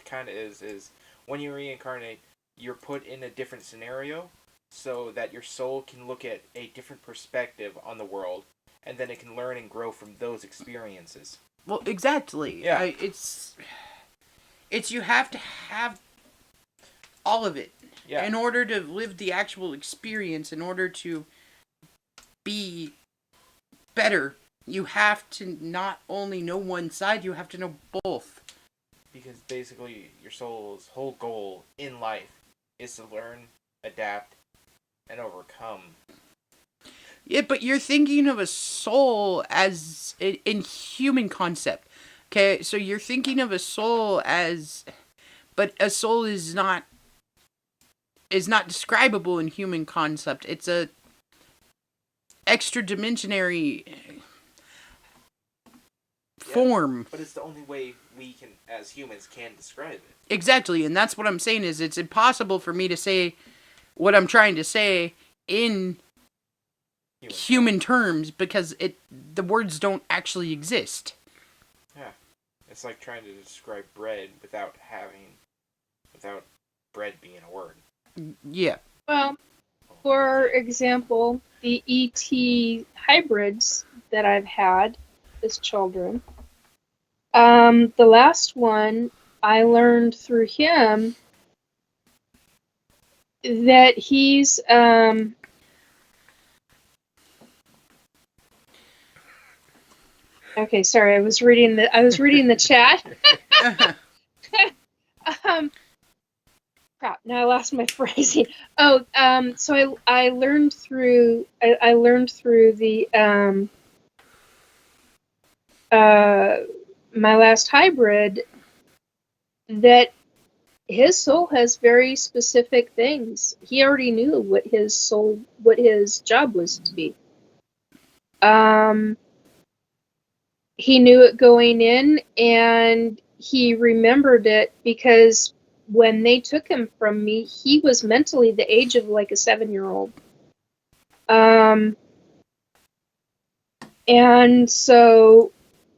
Speaker 4: kind of is when you reincarnate, you're put in a different scenario so that your soul can look at a different perspective on the world, and then it can learn and grow from those experiences.
Speaker 5: Well, exactly.
Speaker 4: Yeah.
Speaker 5: It's you have to have all of it.
Speaker 4: Yeah.
Speaker 5: In order to live the actual experience, in order to be better, you have to not only know one side, you have to know both.
Speaker 4: Because basically, your soul's whole goal in life is to learn, adapt, and overcome.
Speaker 5: Yeah, but you're thinking of a soul as in human concept. Okay, so you're thinking of a soul as... But a soul is not describable in human concept. It's a extra-dimensionary form.
Speaker 4: But it's the only way we can, as humans, can describe it.
Speaker 5: Exactly, and that's what I'm saying is it's impossible for me to say what I'm trying to say in human terms because the words don't actually exist.
Speaker 4: Yeah. It's like trying to describe bread without bread being a word.
Speaker 5: Yeah.
Speaker 3: Well, for example, the ET hybrids that I've had as children, The last one, I learned through him that he's okay, sorry, I was reading the chat. Crap, now I lost my phrasing. Oh, so I learned through the my last hybrid that his soul has very specific things. He already knew what his job was to be. He knew it going in, and he remembered it because when they took him from me, he was mentally the age of like a 7-year-old. And so,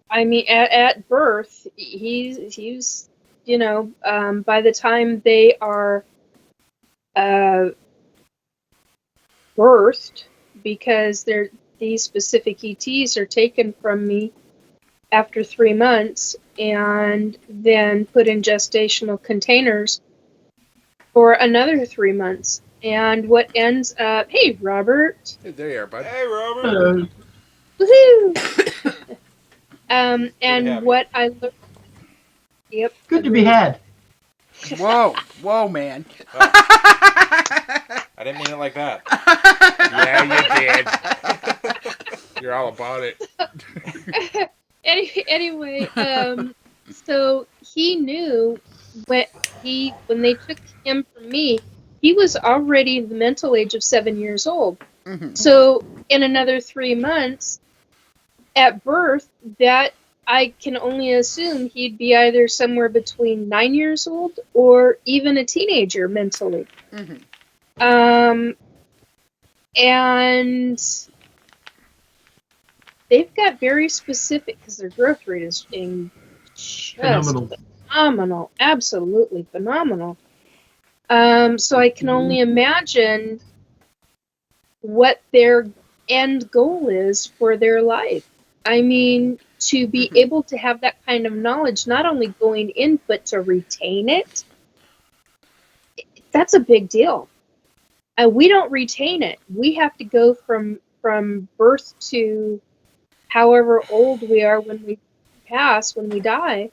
Speaker 3: I mean, at birth, he's by the time they are birthed, because these specific ETs are taken from me after 3 months and then put in gestational containers for another 3 months. And what ends up, hey, Robert.
Speaker 2: Hey, there you are, bud.
Speaker 4: Hey, Robert.
Speaker 3: Woohoo! And what I look. Yep.
Speaker 6: Good to be had.
Speaker 5: Whoa, man.
Speaker 4: I didn't mean it like that.
Speaker 2: Yeah, you did. You're all about it.
Speaker 3: Anyway, so he knew when they took him from me, he was already the mental age of 7 years old.
Speaker 5: Mm-hmm.
Speaker 3: So in another 3 months, at birth, that I can only assume he'd be either somewhere between 9 years old or even a teenager mentally.
Speaker 5: Mm-hmm.
Speaker 3: And they've got very specific, because their growth rate is just phenomenal, absolutely phenomenal. So I can only imagine what their end goal is for their life. I mean, to be able to have that kind of knowledge, not only going in, but to retain it, that's a big deal. We don't retain it. We have to go from birth to however old we are when we pass, when we die.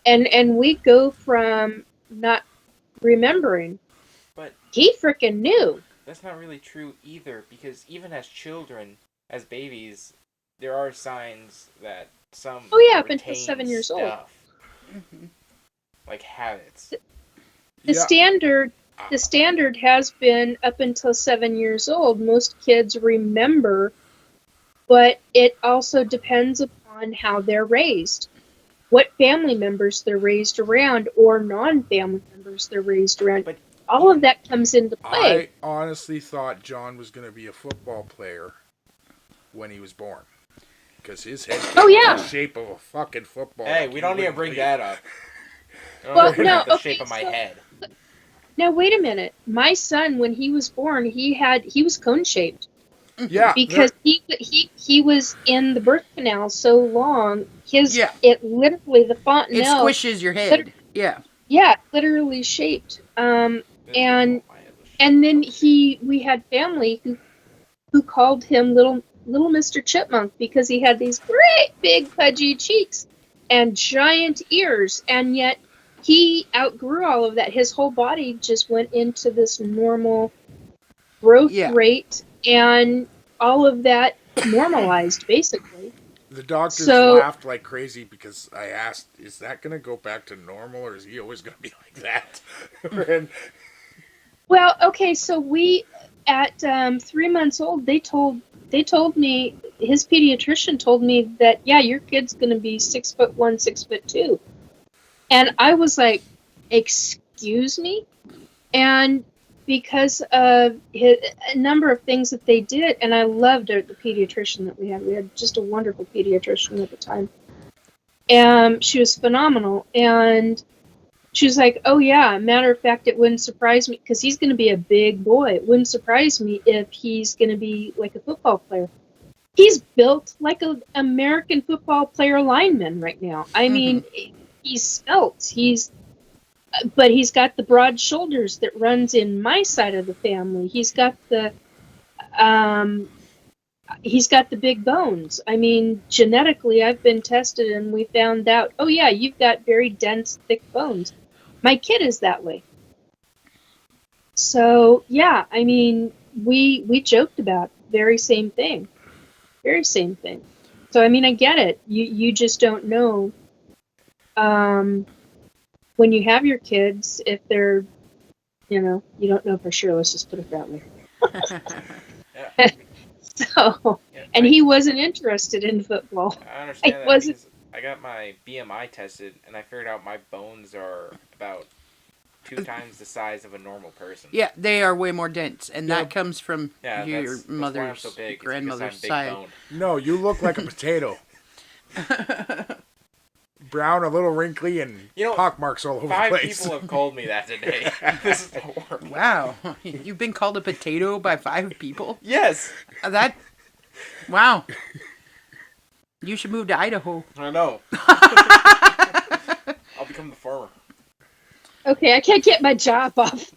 Speaker 3: And we go from not remembering.
Speaker 4: But
Speaker 3: he freaking knew.
Speaker 4: That's not really true either, because even as children, as babies, there are signs that some
Speaker 3: up until 7 years old.
Speaker 4: Like habits.
Speaker 3: The standard has been up until 7 years old. Most kids remember, but it also depends upon how they're raised, what family members they're raised around, or non-family members they're raised around. But all of that comes into play.
Speaker 2: I honestly thought was going to be a football player when he was born, because his head came in the shape of a fucking football.
Speaker 4: Hey, we don't even bring that up.
Speaker 3: Well, no,
Speaker 4: the shape of my head.
Speaker 3: Now wait a minute. My son, when he was born, he was cone shaped.
Speaker 2: Yeah,
Speaker 3: because he was in the birth canal so long, it literally, the fontanelle,
Speaker 5: it squishes your head.
Speaker 3: Literally shaped. And then we had family who called him little Mr. Chipmunk, because he had these great big pudgy cheeks and giant ears, and yet he outgrew all of that. His whole body just went into this normal growth rate, and all of that normalized, basically.
Speaker 2: The doctors laughed like crazy because I asked, is that going to go back to normal, or is he always going to be like that?
Speaker 3: Well, okay, so we, at 3 months old, they told me, his pediatrician told me that, yeah, your kid's going to be 6'1", 6'2". And I was like, excuse me? And because of a number of things that they did, and I loved the pediatrician that we had. We had just a wonderful pediatrician at the time. And she was phenomenal. And she was like, oh yeah, matter of fact, it wouldn't surprise me, because he's going to be a big boy. It wouldn't surprise me if he's going to be like a football player. he's built like an American football player lineman right now. I mean, he's svelte. But he's got the broad shoulders that runs in my side of the family. He's got the big bones. I mean, genetically, I've been tested and we found out, oh yeah, you've got very dense, thick bones. My kid is that way. So yeah, I mean, we joked about very same thing. Very same thing. So I mean, I get it. You just don't know when you have your kids if they're, you don't know for sure. Let's just put it that way.
Speaker 4: Yeah.
Speaker 3: So,
Speaker 4: Yeah,
Speaker 3: and he wasn't interested in football.
Speaker 4: I understand
Speaker 3: I
Speaker 4: that
Speaker 3: wasn't.
Speaker 4: because I got my BMI tested and I figured out my bones are about 2 times the size of a normal person.
Speaker 5: Yeah, they are way more dense, and
Speaker 2: Yeah.
Speaker 5: that comes from
Speaker 4: Yeah,
Speaker 5: your
Speaker 4: that's why I'm
Speaker 5: mother's,
Speaker 4: so big. It's because
Speaker 5: grandmother's
Speaker 4: I'm big
Speaker 5: side.
Speaker 4: boned.
Speaker 2: No, you look like a potato. Brown, a little wrinkly, and pockmarks all over the
Speaker 4: 5
Speaker 2: place.
Speaker 4: people have called me that today. This is horrible.
Speaker 5: Wow, you've been called a potato by 5 people?
Speaker 4: Yes.
Speaker 5: Wow. You should move to Idaho.
Speaker 4: I know. I'll become the farmer.
Speaker 3: Okay, I can't get my job off.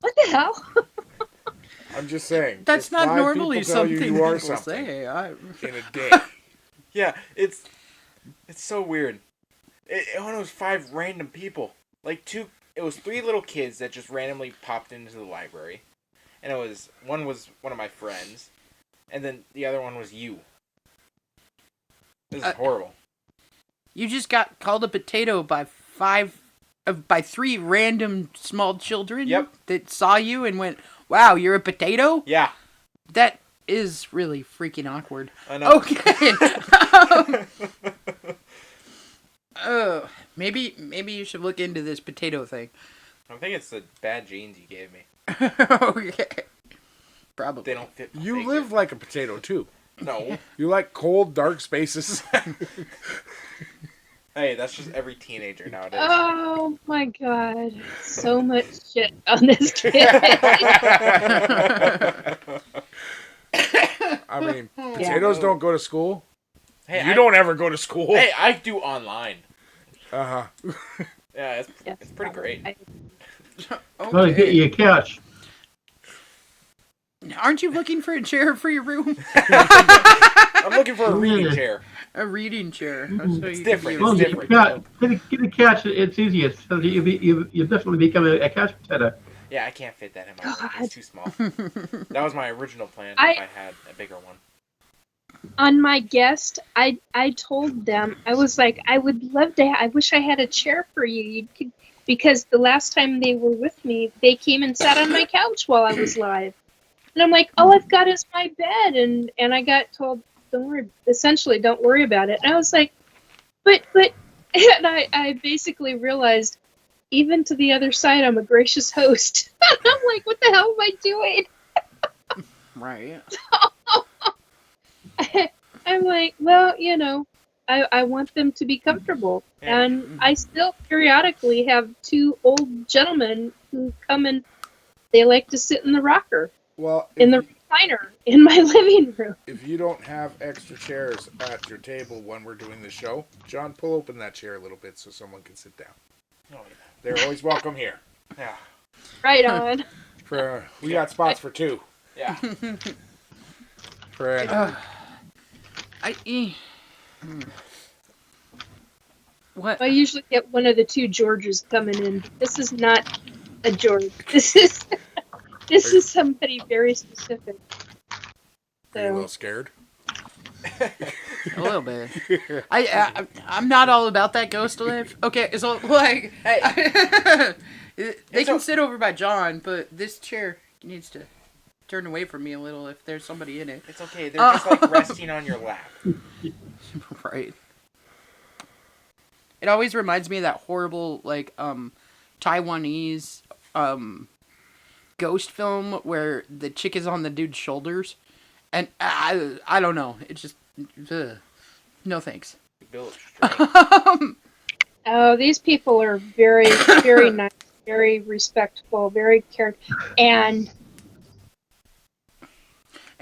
Speaker 3: What the hell?
Speaker 2: I'm just saying.
Speaker 5: That's
Speaker 2: if
Speaker 5: not
Speaker 2: 5
Speaker 5: normally
Speaker 2: people tell you
Speaker 5: something
Speaker 2: you are
Speaker 5: people
Speaker 2: something
Speaker 5: say.
Speaker 2: in a day.
Speaker 4: Yeah, it's so weird. It was 5 random people. It was 3 little kids that just randomly popped into the library. And one was one of my friends. And then the other one was you. This is horrible.
Speaker 5: You just got called a potato by 3 random small children.
Speaker 4: Yep.
Speaker 5: That saw you and went, "Wow, you're a potato."
Speaker 4: Yeah.
Speaker 5: That is really freaking awkward.
Speaker 4: I know.
Speaker 5: Okay. Maybe you should look into this potato thing.
Speaker 4: I think it's the bad genes you gave me.
Speaker 5: Okay. Probably.
Speaker 4: They don't fit.
Speaker 2: You live like a potato, too.
Speaker 4: No.
Speaker 2: You like cold, dark spaces.
Speaker 4: Hey, that's just every teenager nowadays.
Speaker 3: Oh my god. So much shit on this kid.
Speaker 2: I mean, potatoes don't go to school.
Speaker 4: Hey,
Speaker 2: You don't ever go to school.
Speaker 4: Hey, I do online.
Speaker 2: Uh-huh.
Speaker 4: Yeah, it's pretty great.
Speaker 6: Gotta get you a couch.
Speaker 5: Aren't you looking for a chair for your room?
Speaker 4: I'm looking for a reading chair.
Speaker 5: A reading chair. So
Speaker 4: It's
Speaker 5: you
Speaker 4: different.
Speaker 5: can
Speaker 4: It's
Speaker 5: use-
Speaker 4: different.
Speaker 6: Get a couch. It's easiest. So you definitely become a couch potato.
Speaker 4: Yeah, I can't fit that in my room.
Speaker 3: God.
Speaker 4: It's too small. That was my original plan
Speaker 3: I-
Speaker 4: if I had a bigger one.
Speaker 3: On my guest, I told them, I was like, I would love to, I wish I had a chair for you. Because the last time they were with me, they came and sat on my couch while I was live. And I'm like, all I've got is my bed. And I got told, don't worry about it. And I was like, but, and I basically realized, even to the other side, I'm a gracious host. I'm like, what the hell am I doing?
Speaker 5: Right.
Speaker 3: I'm like, well, I want them to be comfortable.
Speaker 4: Yeah.
Speaker 3: And I still periodically have 2 old gentlemen who come and they like to sit in the rocker,
Speaker 2: Well,
Speaker 3: in the recliner, in my living room.
Speaker 2: if you don't have extra chairs at your table when we're doing the show, John, pull open that chair a little bit so someone can sit down.
Speaker 4: Oh,
Speaker 2: They're always welcome here.
Speaker 4: yeah.
Speaker 3: Right on.
Speaker 2: We got spots for 2.
Speaker 4: Yeah.
Speaker 5: What?
Speaker 3: I usually get one of the 2 Georges coming in. This is not a George. This is somebody very specific.
Speaker 2: Are you a
Speaker 3: So,
Speaker 2: little scared?
Speaker 5: A little bit. I'm not all about that ghost life. Okay, so like,
Speaker 4: Hey.
Speaker 5: they can sit over by John, but this chair needs to turn away from me a little if there's somebody in it.
Speaker 4: It's okay. They're just like resting on your lap.
Speaker 5: Right. It always reminds me of that horrible Taiwanese ghost film where the chick is on the dude's shoulders, and I don't know. It's just no thanks.
Speaker 4: Bill is straight.
Speaker 3: these people are very, very nice, very respectful, very caring. And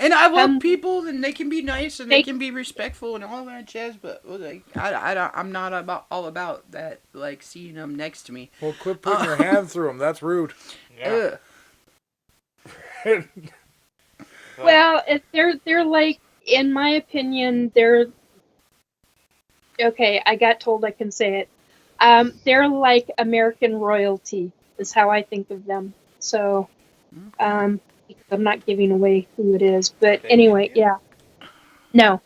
Speaker 5: And I love people, and they can be nice, and they can be respectful, and all that jazz. But like, I'm not all about that. Like seeing them next to me.
Speaker 2: Well, quit putting your hand through them. That's rude.
Speaker 4: Yeah.
Speaker 3: Well, they're like, in my opinion, they're okay. I got told I can say it. They're like American royalty, is how I think of them. So, because I'm not giving away who it is, but anyway, yeah. No.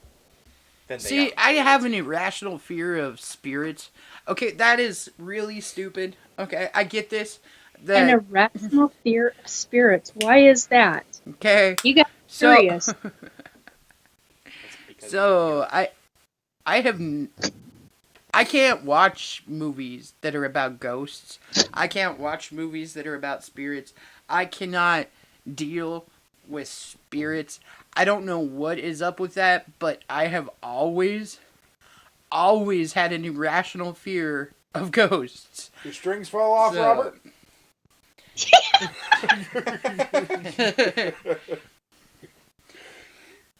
Speaker 5: See, I have an irrational fear of spirits. Okay, that is really stupid. Okay, I get this.
Speaker 3: An irrational fear of spirits. Why is that?
Speaker 5: Okay.
Speaker 3: You got curious.
Speaker 5: So I can't watch movies that are about ghosts. I can't watch movies that are about spirits. I cannot deal with spirits. I don't know what is up with that, but I have always had an irrational fear of ghosts.
Speaker 2: Your strings fall off, Robert?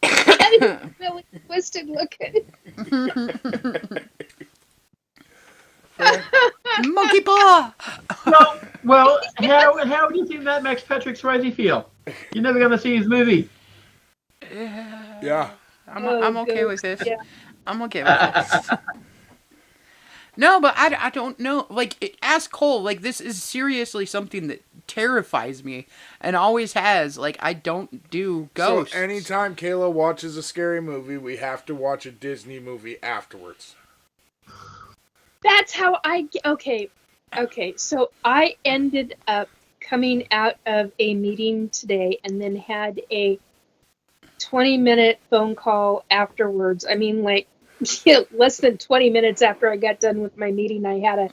Speaker 3: That is really twisted looking.
Speaker 5: Monkey paw!
Speaker 6: Well, how do you think that makes Patrick Swayze feel? You're never going to see his movie.
Speaker 2: Yeah.
Speaker 5: I'm okay with this.
Speaker 3: Yeah.
Speaker 5: I'm okay with this. No, but I don't know. Like, ask Cole. Like, this is seriously something that terrifies me and always has. Like, I don't do ghosts.
Speaker 2: So anytime Kayla watches a scary movie, we have to watch a Disney movie afterwards.
Speaker 3: That's how okay, so I ended up coming out of a meeting today and then had a 20-minute phone call afterwards. I mean, like, less than 20 minutes after I got done with my meeting, I had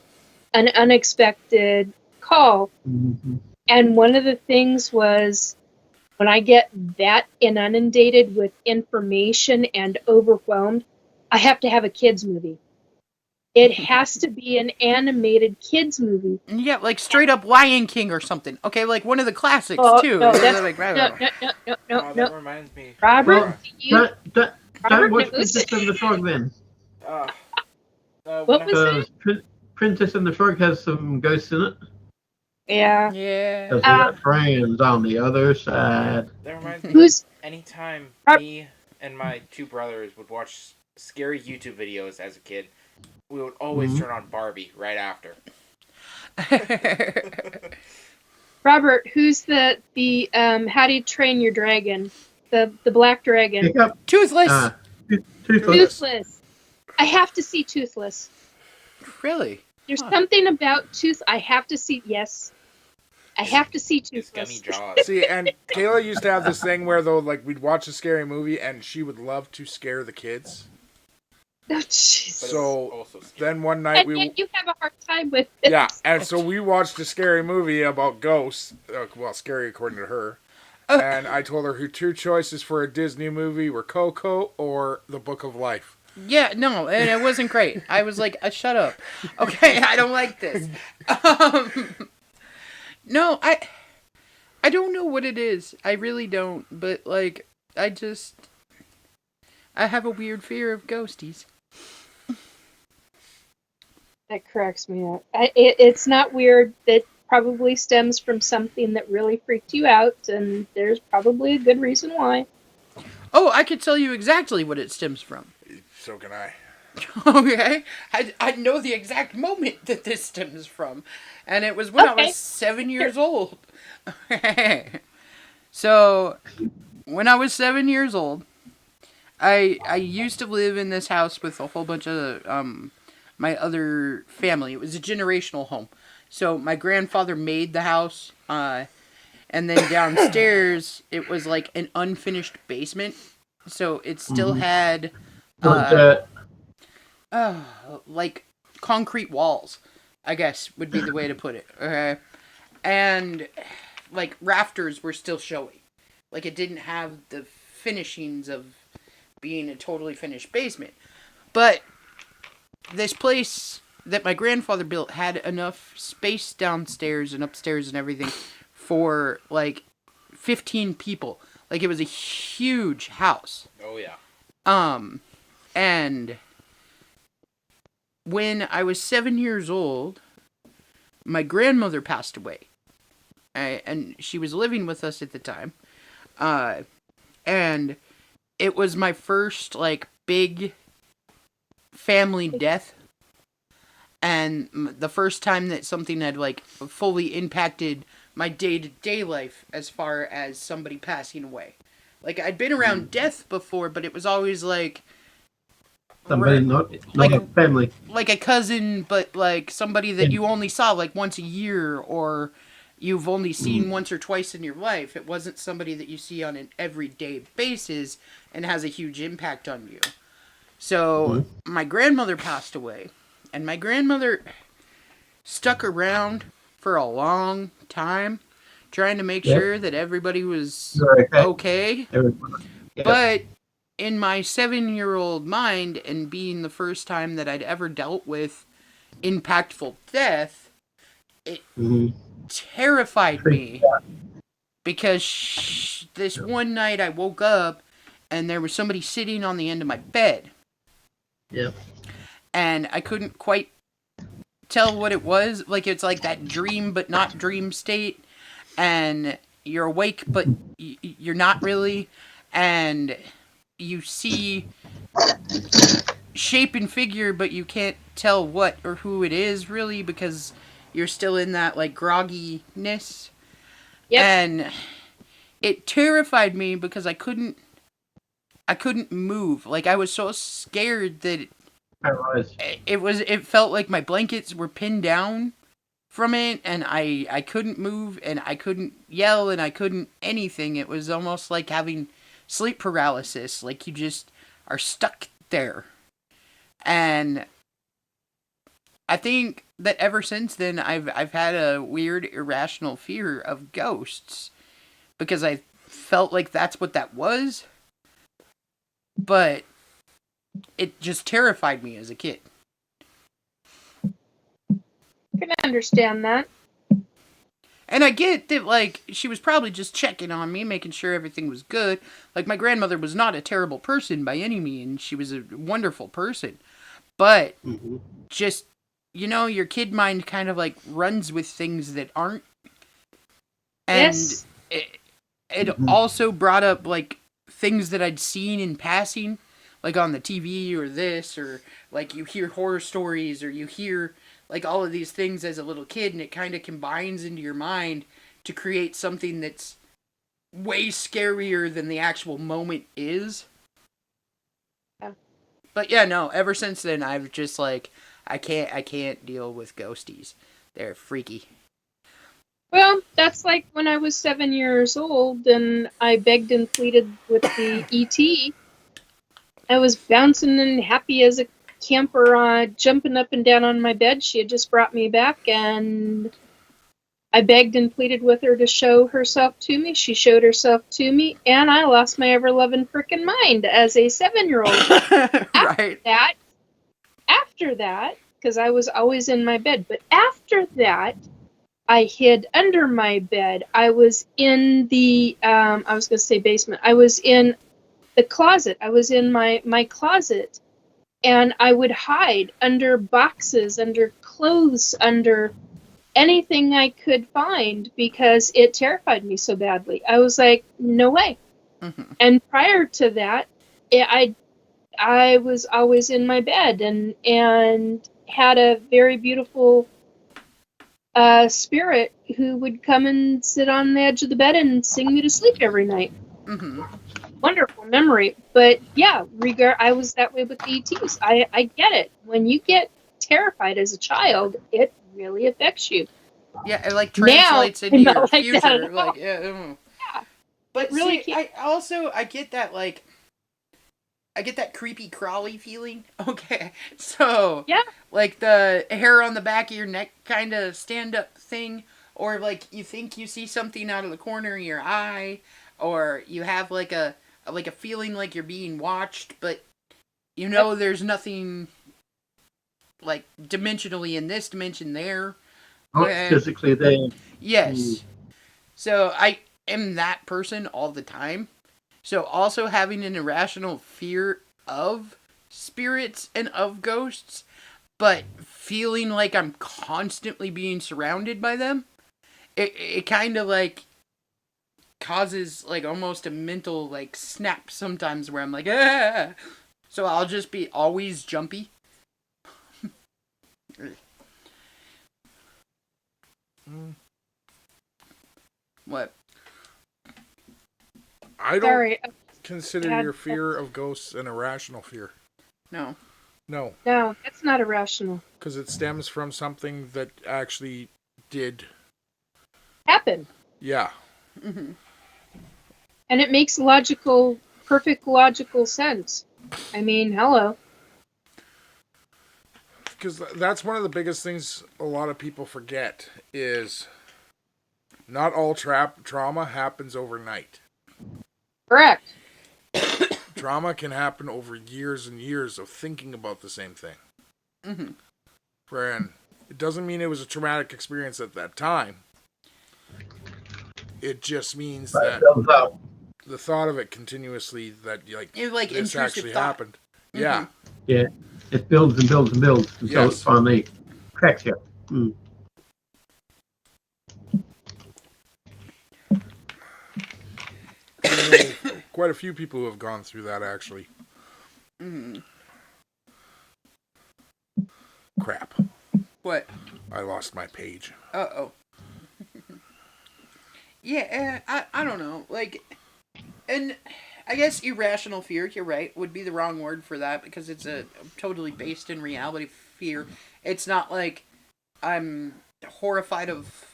Speaker 3: an unexpected call.
Speaker 6: Mm-hmm.
Speaker 3: And one of the things was, when I get that inundated with information and overwhelmed, I have to have a kids movie. It has to be an animated kids movie.
Speaker 5: Yeah, like straight up Lion King or something. Okay, like one of the classics too.
Speaker 3: No,
Speaker 4: That reminds me.
Speaker 3: Robert,
Speaker 6: Don't watch Princess and the Frog then.
Speaker 3: What was
Speaker 6: it? Princess and the Frog has some ghosts in it.
Speaker 3: Yeah.
Speaker 5: Yeah.
Speaker 6: Because they got friends on the other side.
Speaker 4: That reminds me. Anytime me and my two brothers would watch scary YouTube videos as a kid, we would always turn on Barbie right after.
Speaker 3: Robert, who's the How Do You Train Your Dragon? The black dragon.
Speaker 5: Toothless.
Speaker 3: Toothless. I have to see Toothless.
Speaker 5: Really?
Speaker 3: There's something about I have to see. Yes. I have to see Toothless.
Speaker 4: Gummy jaws.
Speaker 2: See, and Kayla used to have this thing where, though, like, we'd watch a scary movie and she would love to scare the kids.
Speaker 3: Oh, jeez.
Speaker 2: So then one night
Speaker 3: and yet you have a hard time with it.
Speaker 2: Yeah, and so we watched a scary movie about ghosts. Well, scary according to her. And I told her her two choices for a Disney movie were Coco or The Book of Life.
Speaker 5: Yeah, no, and it wasn't great. I was like, shut up. Okay, I don't like this. No, I don't know what it is. I really don't. But, like, I have a weird fear of ghosties.
Speaker 3: That cracks me up. It's not weird. That probably stems from something that really freaked you out, and there's probably a good reason why.
Speaker 5: Oh, I could tell you exactly what it stems from.
Speaker 2: So can I.
Speaker 5: Okay? I know the exact moment that this stems from. And it was when I was 7 years old. So, when I was 7 years old, I used to live in this house with a whole bunch of my other family. It was a generational home. So my grandfather made the house, and then downstairs it was like an unfinished basement. So it still had like concrete walls, I guess would be the way to put it. Okay, and like rafters were still showing. Like it didn't have the finishings of being a totally finished basement. But this place that my grandfather built had enough space downstairs and upstairs and everything for like 15 people. Like, it was a huge house.
Speaker 4: Oh yeah.
Speaker 5: And when I was 7 years old, my grandmother passed away. And she was living with us at the time. And it was my first, like, big family death. And the first time that something had, like, fully impacted my day-to-day life as far as somebody passing away. Like, I'd been around death before, but it was always, like...
Speaker 6: Somebody not
Speaker 5: like
Speaker 6: a family.
Speaker 5: Like a cousin, but, like, somebody that you only saw, like, once a year, or you've only seen once or twice in your life. It wasn't somebody that you see on an everyday basis and has a huge impact on you. So, my grandmother passed away. And my grandmother stuck around for a long time, trying to make sure that everybody was okay. But in my 7-year-old mind, and being the first time that I'd ever dealt with impactful death, it terrified me. Because this one night I woke up, and there was somebody sitting on the end of my bed.
Speaker 6: Yep.
Speaker 5: And I couldn't quite tell what it was. Like, it's like that dream but not dream state. And you're awake, but you're not really. And you see shape and figure, but you can't tell what or who it is, really, because you're still in that, like, grogginess. Yep. And it terrified me because I couldn't move. Like, I was so scared that it felt like my blankets were pinned down from it, and I couldn't move, and I couldn't yell, and I couldn't anything. It was almost like having sleep paralysis. Like, you just are stuck there. And I think that ever since then, I've had a weird, irrational fear of ghosts, because I felt like that's what that was. But it just terrified me as a kid.
Speaker 3: I can understand that.
Speaker 5: And I get that, like, she was probably just checking on me, making sure everything was good. Like, my grandmother was not a terrible person by any means. She was a wonderful person. But just, you know, your kid mind kind of, like, runs with things that aren't. And
Speaker 3: yes.
Speaker 5: It also brought up, like, things that I'd seen in passing. Like on the TV or this, or like you hear horror stories, or you hear like all of these things as a little kid, and it kind of combines into your mind to create something that's way scarier than the actual moment is.
Speaker 3: Yeah.
Speaker 5: But yeah, no, ever since then I've just like, I can't deal with ghosties. They're freaky.
Speaker 3: Well, that's like when I was 7 years old and I begged and pleaded with the ET. I was bouncing and happy as a camper, jumping up and down on my bed. She had just brought me back, and I begged and pleaded with her to show herself to me. She showed herself to me, and I lost my ever-loving frickin' mind as a 7-year-old.
Speaker 5: Right.
Speaker 3: After that, because I was always in my bed, but after that, I hid under my bed. I was in the, I was going to say basement. I was in the closet. I was in my closet, and I would hide under boxes, under clothes, under anything I could find, because it terrified me so badly. I was like, no way. And prior to that, I was always in my bed and had a very beautiful spirit who would come and sit on the edge of the bed and sing me to sleep every night. Wonderful memory. But yeah, I was that way with the ETs. I get it. When you get terrified as a child, it really affects you.
Speaker 5: Yeah, it like translates into your
Speaker 3: like
Speaker 5: future. Like, yeah. But
Speaker 3: really
Speaker 5: see, I get that, like, I get that creepy crawly feeling. Okay, so
Speaker 3: yeah,
Speaker 5: like the hair on the back of your neck kind of stand up thing, or like you think you see something out of the corner of your eye, or you have like a feeling like you're being watched, but you know there's nothing like dimensionally in this dimension there.
Speaker 6: Physically there.
Speaker 5: Yes. So I am that person all the time. So also having an irrational fear of spirits and of ghosts, but feeling like I'm constantly being surrounded by them, it kind of like causes like almost a mental like snap sometimes where I'm like, ah! So I'll just be always jumpy. What?
Speaker 2: I don't
Speaker 3: Sorry.
Speaker 2: consider
Speaker 3: Had-
Speaker 2: your fear of ghosts an irrational fear.
Speaker 5: No.
Speaker 2: No,
Speaker 3: No, that's not irrational.
Speaker 2: because it stems from something that actually did.
Speaker 3: Happen.
Speaker 2: Yeah.
Speaker 5: Mm-hmm.
Speaker 3: And it makes perfect logical sense. I mean, hello.
Speaker 2: Because that's one of the biggest things a lot of people forget is not all trauma happens overnight.
Speaker 3: Correct.
Speaker 2: Trauma can happen over years and years of thinking about the same thing.
Speaker 5: Mm-hmm.
Speaker 2: And it doesn't mean it was a traumatic experience at that time. It just means that the thought of it continuously, that
Speaker 5: It's like
Speaker 2: this
Speaker 5: intrusive
Speaker 2: actually
Speaker 5: thought.
Speaker 2: happened.
Speaker 5: Mm-hmm.
Speaker 2: Yeah.
Speaker 6: Yeah. It builds and builds and builds until
Speaker 2: Yes.
Speaker 6: it finally cracks you. Mm.
Speaker 2: I know quite a few people who have gone through that, actually.
Speaker 5: Mm-hmm.
Speaker 2: Crap.
Speaker 5: What?
Speaker 2: I lost my page.
Speaker 5: Uh-oh. Yeah, I don't know. Like, and I guess irrational fear, you're right, would be the wrong word for that because it's a totally based in reality fear. It's not like I'm horrified of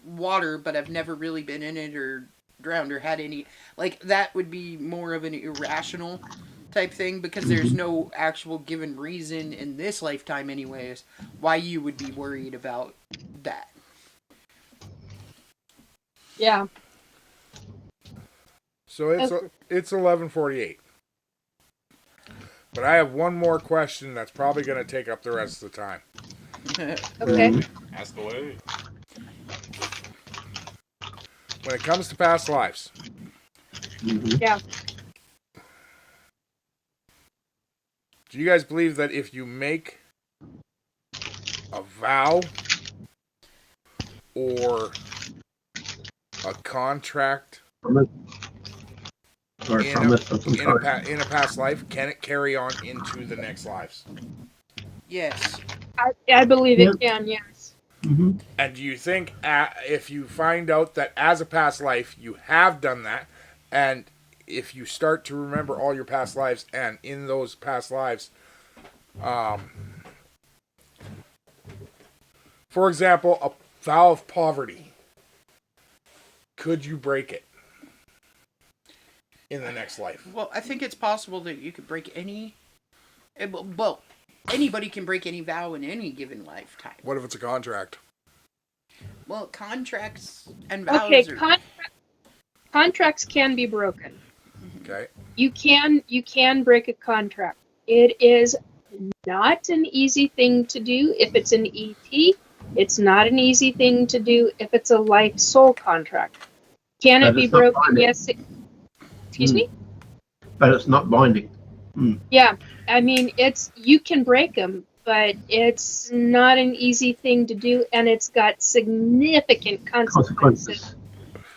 Speaker 5: water, but I've never really been in it or drowned or had any. Like, that would be more of an irrational type thing because there's no actual given reason in this lifetime, anyways, why you would be worried about that.
Speaker 3: Yeah.
Speaker 2: So it's 11:48. But I have one more question that's probably going to take up the rest of the time.
Speaker 3: Okay.
Speaker 4: Ask away.
Speaker 2: When it comes to past lives,
Speaker 3: Yeah.
Speaker 2: do you guys believe that if you make a vow or a contract
Speaker 6: Or
Speaker 2: in
Speaker 6: promise of some sort.
Speaker 2: a past life, can it carry on into the next lives?
Speaker 5: Yes.
Speaker 3: I believe it can, yes.
Speaker 6: Mm-hmm.
Speaker 2: And do you think if you find out that as a past life you have done that, and if you start to remember all your past lives, and in those past lives, for example, a vow of poverty, could you break it in the next life?
Speaker 5: Well, I think it's possible that you could break any. Well, anybody can break any vow in any given lifetime.
Speaker 2: What if it's a contract?
Speaker 5: Well, contracts and vows
Speaker 3: Okay,
Speaker 5: are.
Speaker 3: contracts can be broken.
Speaker 2: Okay.
Speaker 3: You can break a contract. It is not an easy thing to do if it's an EP. It's not an easy thing to do if it's a life soul contract. Can
Speaker 6: But
Speaker 3: it be
Speaker 6: it's not
Speaker 3: broken?
Speaker 6: binding.
Speaker 3: Yes. Excuse me?
Speaker 6: But it's not binding.
Speaker 3: Yeah. I mean, you can break them, but it's not an easy thing to do, and it's got significant consequences.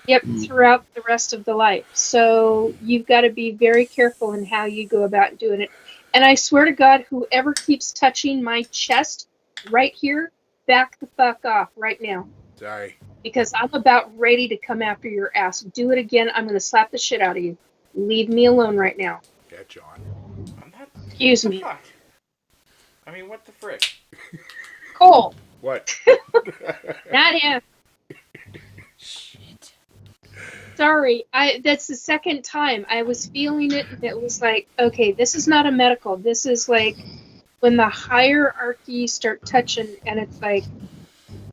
Speaker 3: Yep, throughout the rest of the life. So you've got to be very careful in how you go about doing it. And I swear to God, whoever keeps touching my chest right here, back the fuck off right now.
Speaker 2: Sorry.
Speaker 3: Because I'm about ready to come after your ass. Do it again, I'm going to slap the shit out of you. Leave me alone right now.
Speaker 2: Yeah, John.
Speaker 4: I'm not.
Speaker 3: Excuse me.
Speaker 4: Fuck. I mean, what the frick?
Speaker 3: Cole,
Speaker 2: What?
Speaker 3: not him.
Speaker 5: Shit.
Speaker 3: Sorry, that's the second time I was feeling it, and it was like, okay, this is not a medical. This is like when the hierarchy start touching, and it's like,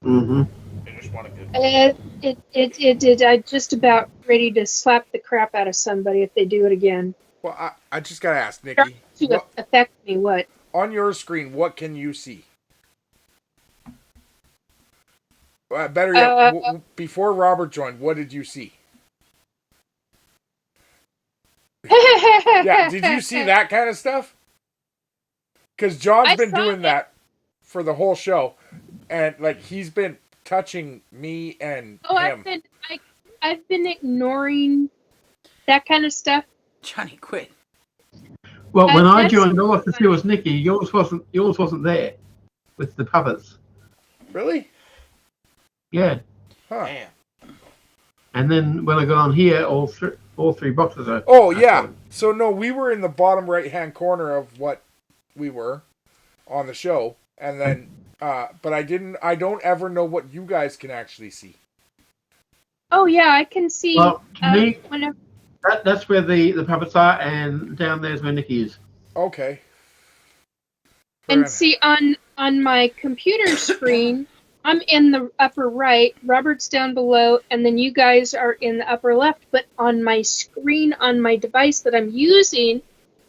Speaker 6: Mm-hmm.
Speaker 4: I just want a good.
Speaker 3: I'm just about ready to slap the crap out of somebody if they do it again.
Speaker 2: Well, I just gotta ask,
Speaker 3: Start
Speaker 2: Nikki.
Speaker 3: to affect me. What?
Speaker 2: On your screen, what can you see? Better yet, before Robert joined, what did you see? Yeah, did you see that kind of stuff? Because John's
Speaker 3: I
Speaker 2: been
Speaker 3: saw
Speaker 2: doing
Speaker 3: it.
Speaker 2: that for the whole show, and like he's been touching me and
Speaker 3: Oh,
Speaker 2: him.
Speaker 3: I've been ignoring that kind of stuff.
Speaker 5: Johnny, quit.
Speaker 6: Well, when I
Speaker 3: That's
Speaker 6: joined office, it was Nikki. Yours wasn't there with the puppets.
Speaker 2: Really?
Speaker 6: Yeah.
Speaker 2: Huh.
Speaker 4: Damn.
Speaker 6: And then when I got on here, all three boxes are.
Speaker 2: Oh yeah. So no, we were in the bottom right hand corner of what we were on the show, and then but I don't ever know what you guys can actually see.
Speaker 3: Oh yeah, I can see.
Speaker 6: Well, to me,
Speaker 3: whenever.
Speaker 6: that's where the puppets are, and down there's where Nikki is.
Speaker 2: Okay.
Speaker 3: And see on my computer screen, I'm in the upper right, Robert's down below, and then you guys are in the upper left. But on my screen, on my device that I'm using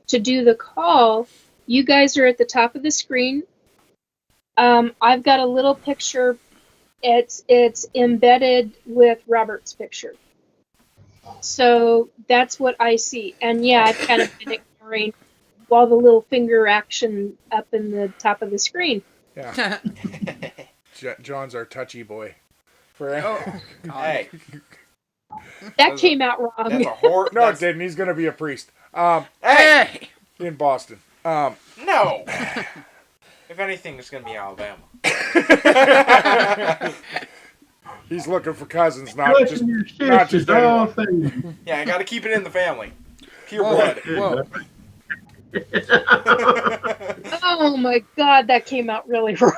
Speaker 3: to do the call, you guys are at the top of the screen. I've got a little picture. It's embedded with Robert's picture. So that's what I see. And yeah, I've kind of been ignoring all the little finger action up in the top of the screen.
Speaker 2: Yeah. John's our touchy boy.
Speaker 5: Oh, God.
Speaker 4: Hey,
Speaker 3: That came out wrong.
Speaker 4: that's a horror.
Speaker 2: No, it didn't. He's gonna be a priest.
Speaker 4: Hey,
Speaker 5: Hey!
Speaker 2: In Boston.
Speaker 4: no. If anything, it's gonna be Alabama.
Speaker 2: He's looking for cousins, not just anyone.
Speaker 4: Yeah, I gotta keep it in the family. Pure
Speaker 5: Whoa,
Speaker 4: blood.
Speaker 5: whoa.
Speaker 3: Oh my God, that came out really wrong.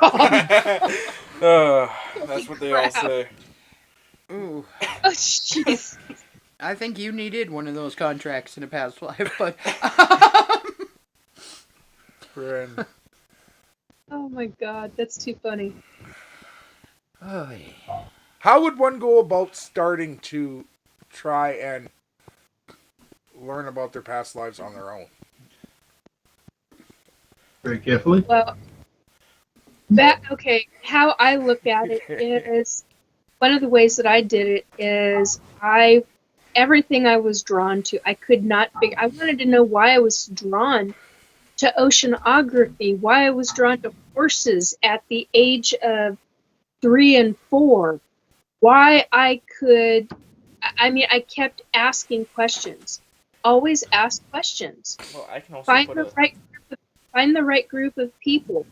Speaker 4: That's what they all say.
Speaker 5: Ooh.
Speaker 3: Oh jeez.
Speaker 5: I think you needed one of those contracts in a past life, but...
Speaker 2: Friend.
Speaker 3: Oh my God, that's too funny.
Speaker 5: Oh, yeah.
Speaker 2: How would one go about starting to try and learn about their past lives on their own?
Speaker 6: Very carefully.
Speaker 3: Well, how I look at it is, one of the ways that I did it is everything I was drawn to, I could not figure. I wanted to know why I was drawn to oceanography, why I was drawn to horses at the age of 3 and 4, why I kept asking questions. Always ask questions.
Speaker 4: Well, I can also
Speaker 3: Find the right group of people.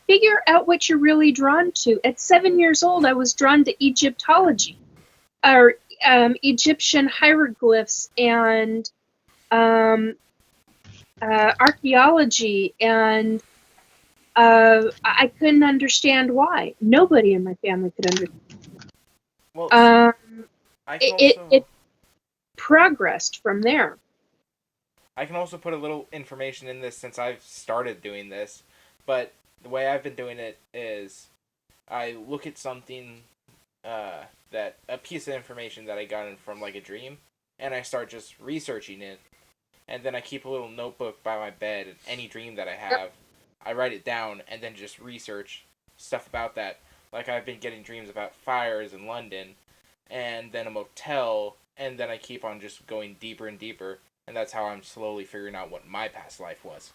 Speaker 3: Figure out what you're really drawn to. At 7 years old, I was drawn to Egyptology, or Egyptian hieroglyphs, and archaeology, and I couldn't understand why. Nobody in my family could understand.
Speaker 4: Well, I can also,
Speaker 3: It progressed from there.
Speaker 4: I can also put a little information in this since I've started doing this, but the way I've been doing it is I look at something, that a piece of information that I got in from like a dream, and I start just researching it, and then I keep a little notebook by my bed, and any dream that I have, I write it down, and then just research stuff about that. Like I've been getting dreams about fires in London, and then a motel, and then I keep on just going deeper and deeper, and that's how I'm slowly figuring out what my past life was.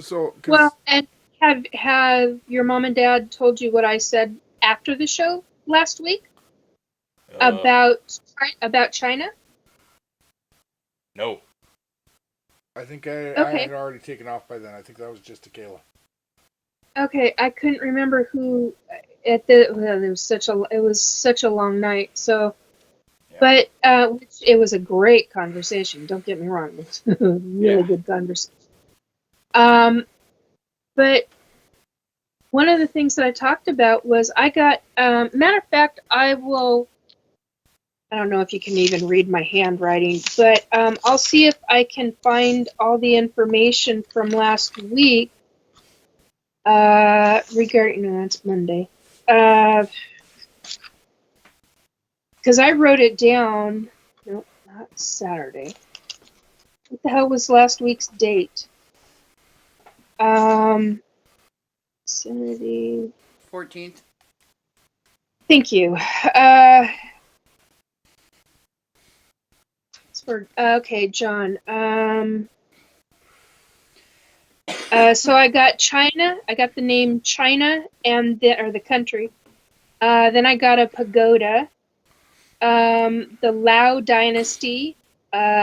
Speaker 2: So,
Speaker 3: Well, and have your mom and dad told you what I said after the show last week about China?
Speaker 4: No.
Speaker 2: I think I had already taken off by then. I think that was just to Kayla.
Speaker 3: Okay, I couldn't remember who it was such a long night. So,
Speaker 4: Yeah.
Speaker 3: but it was a great conversation. Don't get me wrong, it was a really good conversation. But one of the things that I talked about was I got. Matter of fact, I don't know if you can even read my handwriting, but I'll see if I can find all the information from last week regarding. No, that's Monday. Because I wrote it down. No, not Saturday. What the hell was last week's date? Saturday.
Speaker 5: 14th.
Speaker 3: Thank you. sword. Okay, John. So I got China. I got the name China and the country. Then I got a pagoda. The Lao dynasty.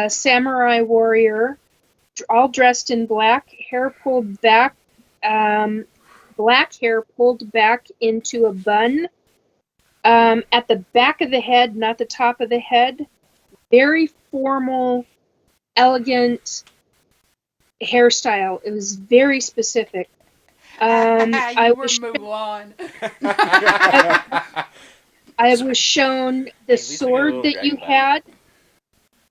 Speaker 3: Samurai warrior, all dressed in black, hair pulled back. Black hair pulled back into a bun. At the back of the head, not the top of the head. Very formal, elegant hairstyle. It was very specific.
Speaker 5: You were Mulan.
Speaker 3: I was shown the sword that you had.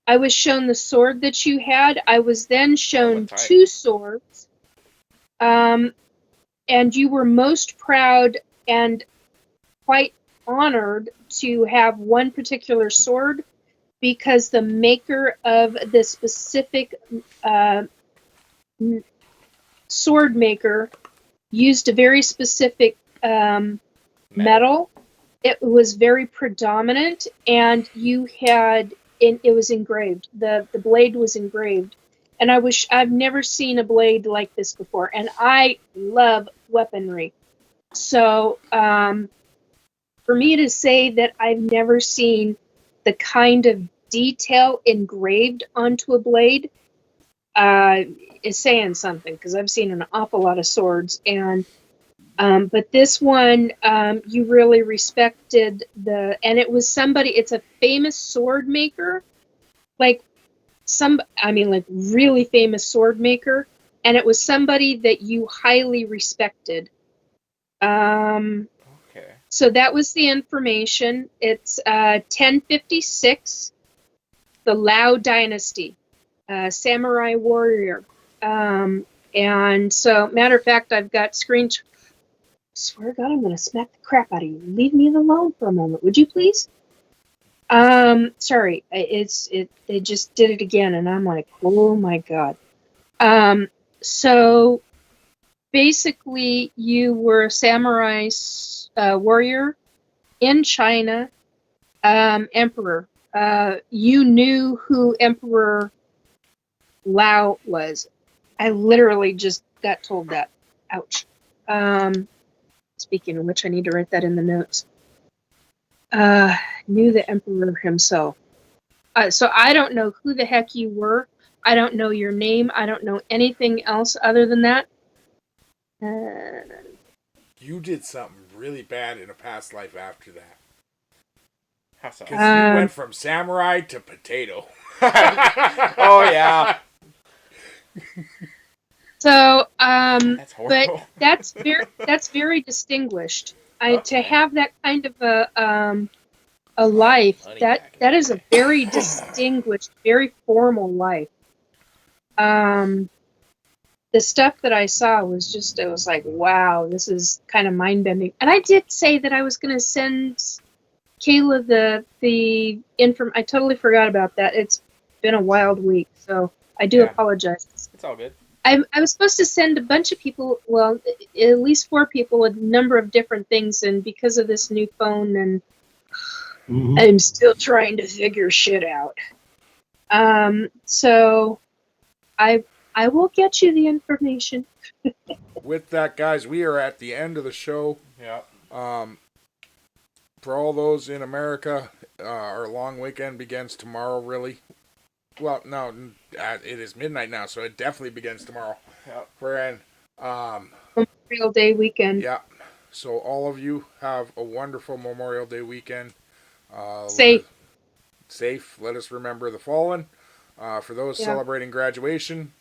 Speaker 3: I was shown the sword that you had. I was then shown two swords. And you were most proud and quite honored to have one particular sword because the maker of the specific sword maker used a very specific metal. It was very predominant, and you had it was engraved. The blade was engraved, and I've never seen a blade like this before, and I love weaponry. So for me to say that I've never seen the kind of detail engraved onto a blade is saying something, because I've seen an awful lot of swords, and but this one you really respected and it was it's a famous sword maker, like really famous sword maker, and it was somebody that you highly respected.
Speaker 4: Okay.
Speaker 3: So that was the information. It's 1056, the Lao dynasty, samurai warrior. And so, matter of fact, I've got screenshots. Swear to God, I'm going to smack the crap out of you. Leave me alone for a moment, would you please? Sorry, they just did it again, and I'm like, oh my God. So basically, you were a samurai warrior in China, emperor. You knew who Emperor Lao was. I literally just got told that. Ouch. Speaking of which, I need to write that in the notes. Knew the emperor himself. So I don't know who the heck you were. I don't know your name. I don't know anything else other than that.
Speaker 2: You did something really bad in a past life after that.
Speaker 4: How so?
Speaker 2: Because you went from samurai to potato.
Speaker 4: Oh, yeah.
Speaker 3: So,
Speaker 4: That's horrible.
Speaker 3: but that's very distinguished. To have that kind of a life, that is a very distinguished, very formal life. The stuff that I saw was just, it was like, wow, this is kind of mind-bending. And I did say that I was going to send Kayla the info. I totally forgot about that. It's been a wild week, so I do apologize.
Speaker 4: It's all good.
Speaker 3: I was supposed to send a bunch of people, well, at least 4 people, a number of different things, and because of this new phone, and I'm still trying to figure shit out. So I will get you the information.
Speaker 2: With that, guys, we are at the end of the show.
Speaker 4: Yeah.
Speaker 2: For all those in America, our long weekend begins tomorrow, really. Well, no, it is midnight now, so it definitely begins tomorrow.
Speaker 4: Yep.
Speaker 2: We're in.
Speaker 3: Memorial Day weekend.
Speaker 2: Yeah. So all of you have a wonderful Memorial Day weekend.
Speaker 3: Safe.
Speaker 2: Let us remember the fallen. For those celebrating graduation,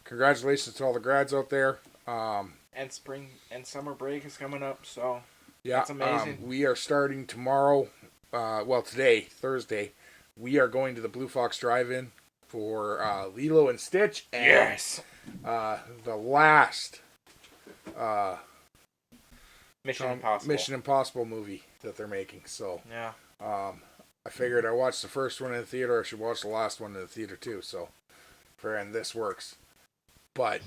Speaker 2: congratulations to all the grads out there.
Speaker 4: And spring and summer break is coming up, so
Speaker 2: yeah,
Speaker 4: that's amazing.
Speaker 2: We are starting tomorrow. Today, Thursday. We are going to the Blue Fox Drive-In for Lilo and Stitch. And,
Speaker 4: yes.
Speaker 2: The last
Speaker 4: Mission
Speaker 2: Impossible movie that they're making. So
Speaker 4: yeah.
Speaker 2: I figured I watched the first one in the theater. I should watch the last one in the theater too. So, and this works. But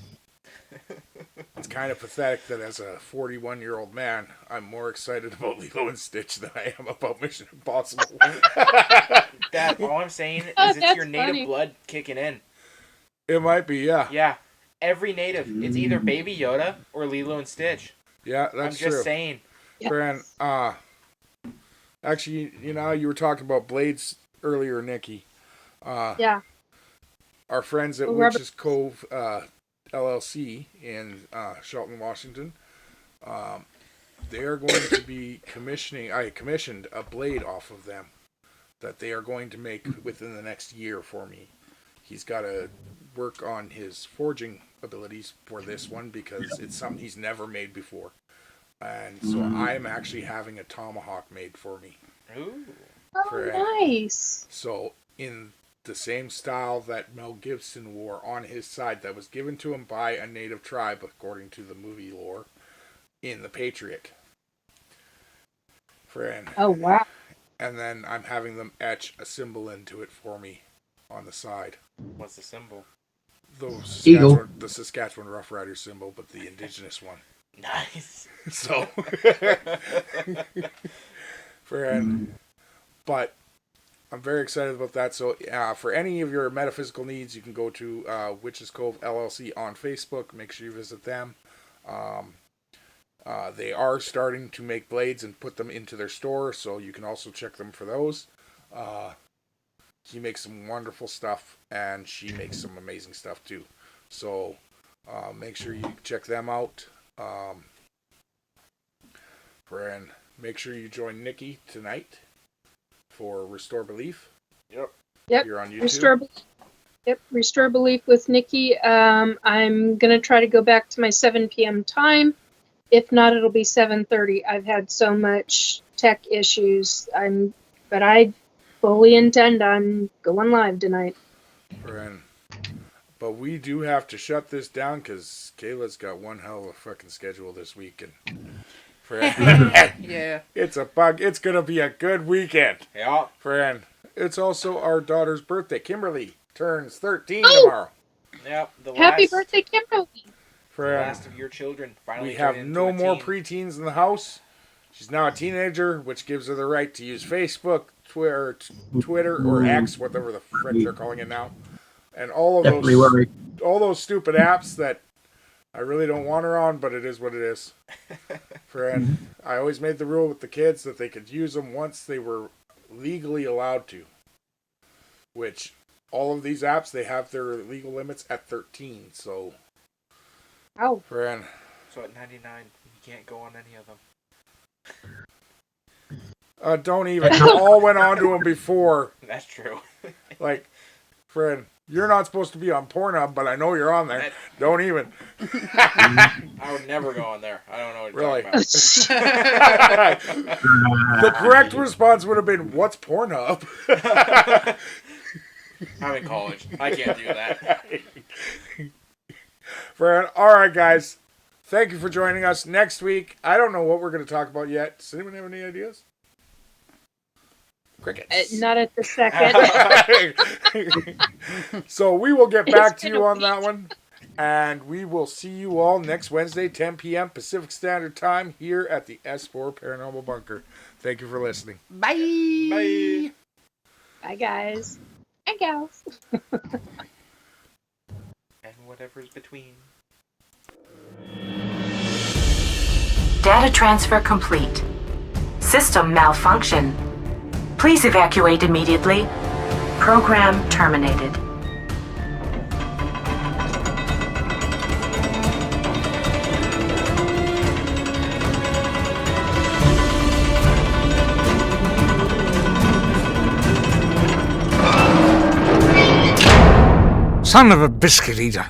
Speaker 2: It's kind of pathetic that as a 41-year-old man, I'm more excited about Lilo and Stitch than I am about Mission Impossible.
Speaker 4: That all I'm saying
Speaker 3: Oh,
Speaker 4: is it's your
Speaker 3: that's
Speaker 4: native
Speaker 3: funny.
Speaker 4: blood kicking in.
Speaker 2: It might be, yeah.
Speaker 4: Yeah, every native, it's either Baby Yoda or Lilo and Stitch.
Speaker 2: Yeah, that's
Speaker 4: I'm just
Speaker 2: true.
Speaker 4: saying.
Speaker 2: Fran, actually, you know, you were talking about blades earlier, Nikki.
Speaker 3: Yeah.
Speaker 2: Our friends at
Speaker 3: Well, Robert-
Speaker 2: Witches Cove LLC in Shelton, Washington, they are going to be commissioning. I commissioned a blade off of them that they are going to make within the next year for me. He's got to work on his forging abilities for this one because it's something he's never made before. And so I'm actually having a tomahawk made for me.
Speaker 4: Ooh.
Speaker 3: Oh, nice.
Speaker 2: So in the same style that Mel Gibson wore on his side that was given to him by a native tribe, according to the movie lore, in The Patriot. Fran.
Speaker 3: Oh, wow.
Speaker 2: And then I'm having them etch a symbol into it for me on the side.
Speaker 4: What's the symbol?
Speaker 6: Eagle.
Speaker 2: The Saskatchewan Rough Rider symbol, but the indigenous one.
Speaker 4: Nice.
Speaker 2: So, Fran, but I'm very excited about that. So, for any of your metaphysical needs, you can go to Witches Cove LLC on Facebook. Make sure you visit them. They are starting to make blades and put them into their store, so you can also check them for those. He makes some wonderful stuff, and she makes some amazing stuff too. So, make sure you check them out. Fran, make sure you join Nikki tonight for Restore Belief.
Speaker 4: Yep.
Speaker 2: You're on YouTube.
Speaker 3: Restore Belief with Nikki. I'm going to try to go back to my 7 p.m. time. If not, it'll be 7:30. I've had so much tech issues. But I fully intend on going live tonight.
Speaker 2: Fran. But we do have to shut this down because Kayla's got one hell of a fucking schedule this week. And Fran,
Speaker 5: Yeah.
Speaker 2: it's a bug. It's going to be a good weekend.
Speaker 4: Yeah.
Speaker 2: Fran, it's also our daughter's birthday. Kimberly turns 13 tomorrow.
Speaker 4: Yep. The
Speaker 3: Happy
Speaker 4: last,
Speaker 3: birthday, Kimberly.
Speaker 4: The
Speaker 2: Fran,
Speaker 4: last of your children finally
Speaker 2: we have
Speaker 4: turned
Speaker 2: no
Speaker 4: into a
Speaker 2: more
Speaker 4: teen.
Speaker 2: preteens in the house. She's now a teenager, which gives her the right to use Facebook, Twitter, or X, whatever the frick they're calling it now, and all of
Speaker 6: Definitely
Speaker 2: those,
Speaker 6: worried.
Speaker 2: all those stupid apps that I really don't want her on, but it is what it is. Fran, I always made the rule with the kids that they could use them once they were legally allowed to. Which all of these apps, they have their legal limits at 13. So,
Speaker 3: Oh,
Speaker 2: Fran,
Speaker 4: So at 99, you can't go on any of them.
Speaker 2: don't even. They all went on to them before.
Speaker 4: That's true.
Speaker 2: Like, Fred, you're not supposed to be on Pornhub, but I know you're on there. Don't even.
Speaker 4: I would never go on there. I don't know what you're
Speaker 2: Really?
Speaker 4: talking about.
Speaker 2: The correct response would have been, "What's Pornhub?"
Speaker 4: I'm in college. I can't do that.
Speaker 2: Fred, all right, guys. Thank you for joining us. Next week, I don't know what we're going to talk about yet. Does anyone have any ideas? Crickets.
Speaker 3: not at the second.
Speaker 2: So we will get back to you on that one. And we will see you all next Wednesday, 10 p.m. Pacific Standard Time here at the S4 Paranormal Bunker. Thank you for listening.
Speaker 5: Bye.
Speaker 4: Bye.
Speaker 3: Bye, guys. Bye, gals.
Speaker 4: And whatever's between.
Speaker 7: Data transfer complete. System malfunction. Please evacuate immediately. Program terminated.
Speaker 8: Son of a biscuit eater.